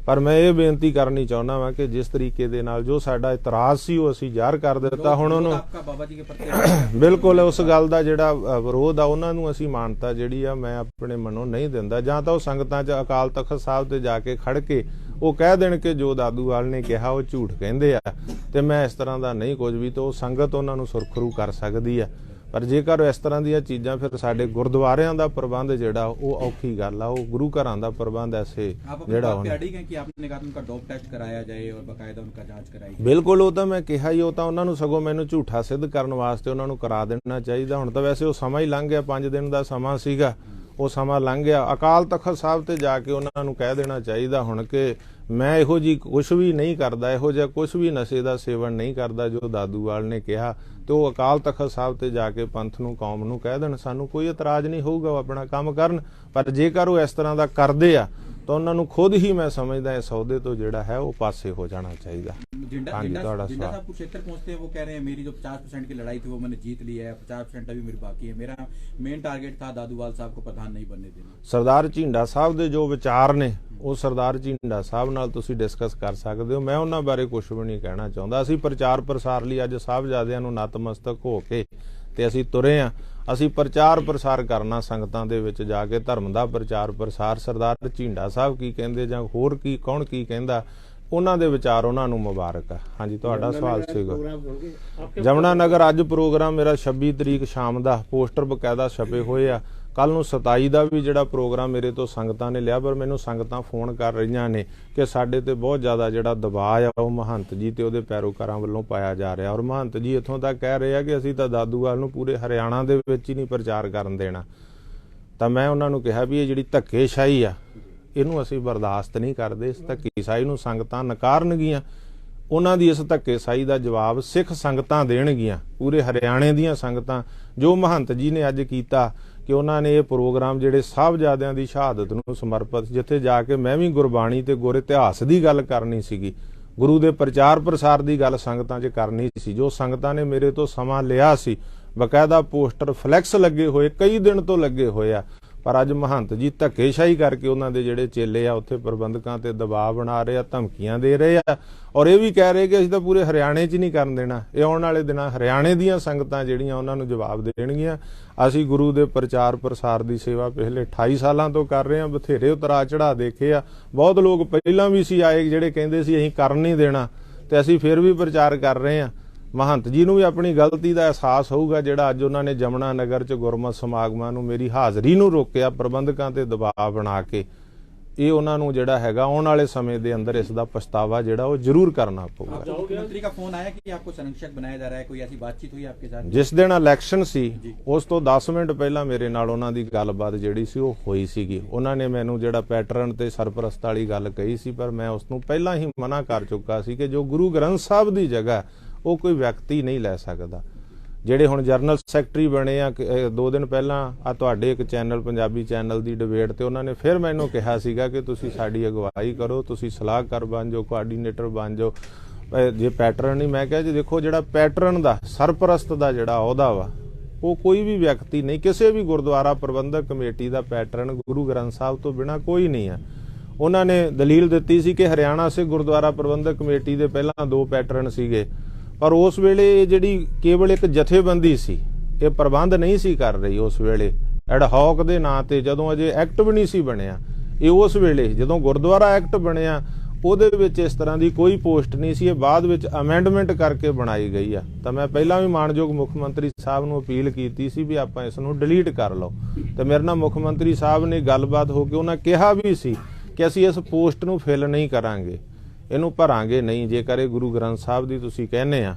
ਪਰ ਮੈਂ ਇਹ ਬੇਨਤੀ ਕਰਨੀ ਚਾਹੁੰਦਾ ਵਾਂ ਕਿ ਜਿਸ ਤਰੀਕੇ ਦੇ ਨਾਲ ਜੋ ਸਾਡਾ ਇਤਰਾਜ਼ ਸੀ ਉਹ ਅਸੀਂ ਜ਼ਾਹਰ ਕਰ ਦਿੱਤਾ। ਹੁਣ ਉਹਨੂੰ ਬਿਲਕੁਲ ਉਸ ਗੱਲ ਦਾ ਜਿਹੜਾ ਵਿਰੋਧ ਆ ਉਹਨਾਂ ਨੂੰ ਅਸੀਂ ਮਾਨਤਾ ਜਿਹੜੀ ਆ ਮੈਂ ਆਪਣੇ ਮਨੋਂ ਨਹੀਂ ਦਿੰਦਾ। ਜਾਂ ਤਾਂ ਉਹ ਸੰਗਤਾਂ 'ਚ ਅਕਾਲ ਤਖਤ ਸਾਹਿਬ ਤੇ ਜਾ ਕੇ ਖੜ ਕੇ ਉਹ ਕਹਿ ਦੇਣ ਕਿ ਜੋ ਦਾਦੂਵਾਲ ਨੇ ਕਿਹਾ ਉਹ ਝੂਠ ਕਹਿੰਦੇ ਆ, ਤੇ ਮੈਂ ਇਸ ਤਰ੍ਹਾਂ ਦਾ ਨਹੀਂ ਕੁਝ ਵੀ, ਤਾਂ ਉਹ ਸੰਗਤ ਉਹਨਾਂ ਨੂੰ ਸੁਰਖਰੂ ਕਰ ਸਕਦੀ ਆ। ਪਰ ਜੇਕਰ ਇਸ ਤਰ੍ਹਾਂ ਦੀਆਂ ਚੀਜ਼ਾਂ, ਫਿਰ ਸਾਡੇ ਗੁਰਦੁਆਰਿਆਂ ਦਾ ਪ੍ਰਬੰਧ ਜਿਹੜਾ ਉਹ ਔਖੀ ਗੱਲ ਆ। ਉਹ ਗੁਰੂ ਘਰਾਂ ਦਾ ਪ੍ਰਬੰਧ ਐਸੇ ਜਿਹੜਾ ਬਿਲਕੁਲ, ਉਹ ਤਾਂ ਮੈਂ ਕਿਹਾ ਹੀ, ਉਹ ਤਾਂ ਉਹਨਾਂ ਨੂੰ ਸਗੋਂ ਮੈਨੂੰ ਝੂਠਾ ਸਿੱਧ ਕਰਨ ਵਾਸਤੇ ਉਹਨਾਂ ਨੂੰ ਕਰਾ ਦੇਣਾ ਚਾਹੀਦਾ। ਹੁਣ ਤਾਂ ਵੈਸੇ ਉਹ ਸਮਾਂ ਹੀ ਲੰਘ ਗਿਆ, 5 ਦਿਨ ਦਾ ਸਮਾਂ ਸੀਗਾ, ਉਹ ਸਮਾਂ ਲੰਘ ਗਿਆ। ਅਕਾਲ ਤਖਤ ਸਾਹਿਬ ਤੇ ਜਾ ਕੇ ਉਹਨਾਂ ਨੂੰ ਕਹਿ ਦੇਣਾ ਚਾਹੀਦਾ ਹੁਣ ਕਿ ਮੈਂ ਇਹੋ ਜੀ ਕੁਛ ਵੀ ਨਹੀਂ ਕਰਦਾ, ਇਹੋ ਜਿਹਾ ਕੁਛ ਵੀ ਨਸ਼ੇ ਦਾ ਸੇਵਨ ਨਹੀਂ ਕਰਦਾ ਜੋ ਦਾਦੂਵਾਲ ਨੇ ਕਿਹਾ। ਤੇ ਉਹ ਅਕਾਲ ਤਖਤ ਸਾਹਿਬ ਤੇ ਜਾ ਕੇ ਪੰਥ ਨੂੰ, ਕੌਮ ਨੂੰ ਕਹਿ ਦੇਣ, ਸਾਨੂੰ ਕੋਈ ਇਤਰਾਜ਼ ਨਹੀਂ ਹੋਊਗਾ, ਉਹ ਆਪਣਾ ਕੰਮ ਕਰਨ। ਪਰ ਜੇਕਰ ਉਹ ਇਸ ਤਰ੍ਹਾਂ ਦਾ ਕਰਦੇ ਆ ਤਾਂ ਉਹਨਾਂ ਨੂੰ ਖੁਦ ਹੀ ਮੈਂ ਸਮਝਦਾ ਇਸ ਸੌਦੇ ਤੋਂ ਜਿਹੜਾ ਹੈ ਉਹ ਪਾਸੇ ਹੋ ਜਾਣਾ ਚਾਹੀਦਾ। जिंदा साहब कुरुक्षेत्र पहुंचते हैं, वो कह रहे हैं मेरी जो 50% की लड़ाई थी वो मैंने जीत ली है, 50% अभी मेरी बाकी है, मेरा मेन टारगेट था दादूवाल साहब को प्रधान नहीं बनने देना। ਸਰਦਾਰ ਝੀਂਡਾ ਸਾਹਿਬ ਦੇ ਜੋ ਵਿਚਾਰ ਨੇ ਉਹ ਸਰਦਾਰ ਝੀਂਡਾ ਸਾਹਿਬ ਨਾਲ ਤੁਸੀਂ ਡਿਸਕਸ ਕਰ ਸਕਦੇ ਹੋ, ਮੈਂ ਉਹਨਾਂ ਬਾਰੇ ਕੁਝ ਵੀ ਨਹੀਂ ਕਹਿਣਾ ਚਾਹੁੰਦਾ। ਅਸੀਂ ਪ੍ਰਚਾਰ ਪ੍ਰਸਾਰ ਲਈ ਅੱਜ ਸਾਹਿਬਜ਼ਾਦਿਆਂ ਨੂੰ ਨਤਮਸਤਕ ਹੋ ਕੇ ਤੇ ਅਸੀਂ ਤੁਰੇ ਆ। ਅਸੀਂ ਪ੍ਰਚਾਰ ਪ੍ਰਸਾਰ ਕਰਨਾ ਸੰਗਤਾਂ ਦੇ ਵਿੱਚ ਜਾ ਕੇ, ਧਰਮ ਦਾ ਪ੍ਰਚਾਰ ਪ੍ਰਸਾਰ। ਸਰਦਾਰ ਝੀਂਡਾ ਸਾਹਿਬ ਕੀ ਕਹਿੰਦੇ ਜਾਂ ਹੋਰ ਕੀ ਕੌਣ ਕੀ ਕਹਿੰਦਾ, ਉਹਨਾਂ ਦੇ ਵਿਚਾਰ ਉਹਨਾਂ ਨੂੰ ਮੁਬਾਰਕ ਆ। ਹਾਂਜੀ, ਤੁਹਾਡਾ ਸਵਾਲ ਸੀਗਾ ਜਮਨਾ ਨਗਰ। ਅੱਜ ਪ੍ਰੋਗਰਾਮ ਮੇਰਾ 26 ਤਰੀਕ ਸ਼ਾਮ ਦਾ, ਪੋਸਟਰ ਬਕਾਇਦਾ ਛਪੇ ਹੋਏ ਆ। ਕੱਲ ਨੂੰ 27 ਦਾ ਵੀ ਜਿਹੜਾ ਪ੍ਰੋਗਰਾਮ ਮੇਰੇ ਤੋਂ ਸੰਗਤਾਂ ਨੇ ਲਿਆ, ਪਰ ਮੈਨੂੰ ਸੰਗਤਾਂ ਫੋਨ ਕਰ ਰਹੀਆਂ ਨੇ ਕਿ ਸਾਡੇ ਤੇ ਬਹੁਤ ਜ਼ਿਆਦਾ ਜਿਹੜਾ ਦਬਾਅ ਆ ਉਹ ਮਹੰਤ ਜੀ ਤੇ ਉਹਦੇ ਪੈਰੋਕਾਰਾਂ ਵੱਲੋਂ ਪਾਇਆ ਜਾ ਰਿਹਾ। ਔਰ ਮਹੰਤ ਜੀ ਇੱਥੋਂ ਤੱਕ ਕਹਿ ਰਹੇ ਆ ਕਿ ਅਸੀਂ ਤਾਂ ਦਾਦੂਵਾਲ ਨੂੰ ਪੂਰੇ ਹਰਿਆਣਾ ਦੇ ਵਿੱਚ ਹੀ ਨਹੀਂ ਪ੍ਰਚਾਰ ਕਰਨ ਦੇਣਾ। ਤਾਂ ਮੈਂ ਉਹਨਾਂ ਨੂੰ ਕਿਹਾ ਵੀ ਇਹ ਜਿਹੜੀ ਧੱਕੇਸ਼ਾਹੀ ਆ ਇਹਨੂੰ ਅਸੀਂ ਬਰਦਾਸ਼ਤ ਨਹੀਂ ਕਰਦੇ। ਇਸ ਧੱਕੇਸ਼ਾਹੀ ਨੂੰ ਸੰਗਤਾਂ ਨਕਾਰਨਗੀਆਂ, ਉਹਨਾਂ ਦੀ ਇਸ ਧੱਕੇਸ਼ਾਹੀ ਦਾ ਜਵਾਬ ਸਿੱਖ ਸੰਗਤਾਂ ਦੇਣਗੀਆਂ, ਪੂਰੇ ਹਰਿਆਣੇ ਦੀਆਂ ਸੰਗਤਾਂ। ਜੋ ਮਹੰਤ ਜੀ ਨੇ ਅੱਜ ਕੀਤਾ ਕਿ ਉਹਨਾਂ ਨੇ ਇਹ ਪ੍ਰੋਗਰਾਮ ਜਿਹੜੇ ਸਾਹਿਬਜ਼ਾਦਿਆਂ ਦੀ ਸ਼ਹਾਦਤ ਨੂੰ ਸਮਰਪਿਤ, ਜਿੱਥੇ ਜਾ ਕੇ ਮੈਂ ਵੀ ਗੁਰਬਾਣੀ ਤੇ ਗੁਰ ਇਤਿਹਾਸ ਦੀ ਗੱਲ ਕਰਨੀ ਸੀਗੀ, ਗੁਰੂ ਦੇ ਪ੍ਰਚਾਰ ਪ੍ਰਸਾਰ ਦੀ ਗੱਲ ਸੰਗਤਾਂ 'ਚ ਕਰਨੀ ਸੀ। ਜੋ ਸੰਗਤਾਂ ਨੇ ਮੇਰੇ ਤੋਂ ਸਮਾਂ ਲਿਆ ਸੀ, ਬਕਾਇਦਾ ਪੋਸਟਰ ਫਲੈਕਸ ਲੱਗੇ ਹੋਏ, ਕਈ ਦਿਨ ਤੋਂ ਲੱਗੇ ਹੋਏ ਆ, ਪਰ ਅੱਜ ਮਹੰਤ ਜੀ ਧੱਕੇਸ਼ਾਹੀ ਕਰਕੇ ਉਹਨਾਂ ਦੇ ਜਿਹੜੇ ਚੇਲੇ ਆ ਉੱਥੇ ਪ੍ਰਬੰਧਕਾਂ ਤੇ ਦਬਾਅ ਬਣਾ ਰਹੇ ਆ, ਧਮਕੀਆਂ ਦੇ ਰਹੇ ਆ, ਔਰ ਇਹ ਵੀ ਕਹਿ ਰਹੇ ਕਿ ਅਸੀਂ ਤਾਂ ਪੂਰੇ ਹਰਿਆਣੇ 'ਚ ਨਹੀਂ ਕਰਨ ਦੇਣਾ। ਇਹ ਆਉਣ ਵਾਲੇ ਦਿਨਾਂ ਹਰਿਆਣੇ ਦੀਆਂ ਸੰਗਤਾਂ ਜਿਹੜੀਆਂ ਉਹਨਾਂ ਨੂੰ ਜਵਾਬ ਦੇਣਗੀਆਂ। ਅਸੀਂ ਗੁਰੂ ਦੇ ਪ੍ਰਚਾਰ ਪ੍ਰਸਾਰ ਦੀ ਸੇਵਾ ਪਿਛਲੇ 28 ਸਾਲਾਂ ਤੋਂ ਕਰ ਰਹੇ ਹਾਂ, ਬਥੇਰੇ ਉਤਰਾ ਚੜਾ ਦੇਖੇ ਆ। ਬਹੁਤ ਲੋਕ ਪਹਿਲਾਂ ਵੀ ਸੀ ਆਏ ਜਿਹੜੇ ਕਹਿੰਦੇ ਸੀ ਅਸੀਂ ਕਰਨ ਨਹੀਂ ਦੇਣਾ, ਤੇ ਅਸੀਂ ਫਿਰ ਵੀ ਪ੍ਰਚਾਰ ਕਰ ਰਹੇ ਹਾਂ। ਮਹੰਤ ਜੀ ਨੂੰ ਵੀ ਆਪਣੀ ਗਲਤੀ ਦਾ ਅਹਿਸਾਸ ਹੋਊਗਾ, ਜਿਹੜਾ ਅੱਜ ਉਹਨਾਂ ਨੇ ਜਮਨਾ ਨਗਰ 'ਚ ਗੁਰਮਤਿ ਸਮਾਗਮਾਂ ਨੂੰ ਮੇਰੀ ਹਾਜ਼ਰੀ ਨੂੰ ਰੋਕਿਆ ਪ੍ਰਬੰਧਕਾਂ ਤੇ ਦਬਾਅ ਬਣਾ ਕੇ। ਇਹ ਉਹਨਾਂ ਨੂੰ ਜਿਹੜਾ ਹੈਗਾ ਆਉਣ ਵਾਲੇ ਸਮੇਂ ਦੇ ਅੰਦਰ ਇਸ ਦਾ ਪਛਤਾਵਾ ਜਿਹੜਾ ਉਹ ਜ਼ਰੂਰ ਕਰਨਾ ਪਊਗਾ। मुख्यमंत्री का फोन आया कि आपको संरक्षक बनाया जा रहा है, कोई ऐसी बातचीत हुई आपके साथ? ਜਿਸ ਦਿਨ ਇਲੈਕਸ਼ਨ ਸੀ ਉਸ ਤੋਂ 10 ਮਿੰਟ ਪਹਿਲਾਂ ਮੇਰੇ ਨਾਲ ਉਹਨਾਂ ਦੀ ਗੱਲਬਾਤ ਜਿਹੜੀ ਸੀ ਉਹ ਹੋਈ ਸੀਗੀ। ਉਹਨਾਂ ਨੇ ਮੈਨੂੰ ਜਿਹੜਾ ਪੈਟਰਨ ਤੇ ਸਰਪ੍ਰਸਤ ਵਾਲੀ ਗੱਲ ਕਹੀ ਸੀ, ਪਰ ਮੈਂ ਉਸ ਨੂੰ ਪਹਿਲਾਂ ਹੀ ਮਨਾ ਕਰ ਚੁੱਕਾ ਸੀ ਕਿ ਜੋ ਗੁਰੂ ਗ੍ਰੰਥ ਸਾਹਿਬ ਦੀ ਜਗ੍ਹਾ ਉਹ ਕੋਈ ਵਿਅਕਤੀ ਨਹੀਂ ਲੈ ਸਕਦਾ। ਜਿਹੜੇ ਹੁਣ ਜਨਰਲ ਸੈਕਟਰੀ ਬਣੇ ਆ 2 ਦਿਨ ਪਹਿਲਾਂ ਆ ਤੁਹਾਡੇ ਇੱਕ ਚੈਨਲ ਪੰਜਾਬੀ ਚੈਨਲ ਦੀ ਡਿਬੇਟ ਤੇ ਉਹਨਾਂ ਨੇ ਫਿਰ ਮੈਨੂੰ ਕਿਹਾ ਸੀਗਾ ਕਿ ਤੁਸੀਂ ਸਾਡੀ ਅਗਵਾਈ ਕਰੋ, ਤੁਸੀਂ ਸਲਾਹਕਾਰ ਬਣ ਜਾਓ, ਕੋਆਰਡੀਨੇਟਰ ਬਣ ਜਾਓ, ਜੇ ਪੈਟਰਨ ਨਹੀਂ। ਮੈਂ ਕਿਹਾ ਜੀ ਦੇਖੋ, ਜਿਹੜਾ ਪੈਟਰਨ ਦਾ ਸਰਪ੍ਰਸਤ ਦਾ ਜਿਹੜਾ ਅਹੁਦਾ ਵਾ ਉਹ ਕੋਈ ਵੀ ਵਿਅਕਤੀ ਨਹੀਂ, ਕਿਸੇ ਵੀ ਗੁਰਦੁਆਰਾ ਪ੍ਰਬੰਧਕ ਕਮੇਟੀ ਦਾ ਪੈਟਰਨ ਗੁਰੂ ਗ੍ਰੰਥ ਸਾਹਿਬ ਤੋਂ ਬਿਨਾਂ ਕੋਈ ਨਹੀਂ ਆ। ਉਹਨਾਂ ਨੇ ਦਲੀਲ ਦਿੱਤੀ ਸੀ ਕਿ ਹਰਿਆਣਾ ਸਿੱਖ ਗੁਰਦੁਆਰਾ ਪ੍ਰਬੰਧਕ ਕਮੇਟੀ ਦੇ ਪਹਿਲਾਂ 2 ਪੈਟਰਨ ਸੀਗੇ, ਪਰ ਉਸ ਵੇਲੇ ਇਹ ਜਿਹੜੀ ਕੇਵਲ ਇੱਕ ਜਥੇਬੰਦੀ ਸੀ, ਇਹ ਪ੍ਰਬੰਧ ਨਹੀਂ ਸੀ ਕਰ ਰਹੀ। ਉਸ ਵੇਲੇ ਐਡਹੌਕ ਦੇ ਨਾਂ ਤੇ, ਜਦੋਂ ਅਜੇ ਐਕਟ ਵੀ ਨਹੀਂ ਸੀ ਬਣਿਆ, ਇਹ ਉਸ ਵੇਲੇ ਜਦੋਂ ਗੁਰਦੁਆਰਾ ਐਕਟ ਬਣਿਆ ਉਹਦੇ ਵਿੱਚ ਇਸ ਤਰ੍ਹਾਂ ਦੀ ਕੋਈ ਪੋਸਟ ਨਹੀਂ ਸੀ। ਇਹ ਬਾਅਦ ਵਿੱਚ ਅਮੈਂਡਮੈਂਟ ਕਰਕੇ ਬਣਾਈ ਗਈ ਆ। ਤਾਂ ਮੈਂ ਪਹਿਲਾਂ ਵੀ ਮਾਣਯੋਗ ਮੁੱਖ ਮੰਤਰੀ ਸਾਹਿਬ ਨੂੰ ਅਪੀਲ ਕੀਤੀ ਸੀ ਵੀ ਆਪਾਂ ਇਸ ਨੂੰ ਡਿਲੀਟ ਕਰ ਲਓ, ਤੇ ਮੇਰੇ ਨਾਲ ਮੁੱਖ ਮੰਤਰੀ ਸਾਹਿਬ ਨੇ ਗੱਲਬਾਤ ਹੋ ਕੇ ਉਹਨਾਂ ਕਿਹਾ ਵੀ ਸੀ ਕਿ ਅਸੀਂ ਇਸ ਪੋਸਟ ਨੂੰ ਫਿਲ ਨਹੀਂ ਕਰਾਂਗੇ, ਇਹਨੂੰ ਭਰਾਂਗੇ ਨਹੀਂ। ਜੇਕਰ ਇਹ ਗੁਰੂ ਗ੍ਰੰਥ ਸਾਹਿਬ ਦੀ ਤੁਸੀਂ ਕਹਿੰਦੇ ਆ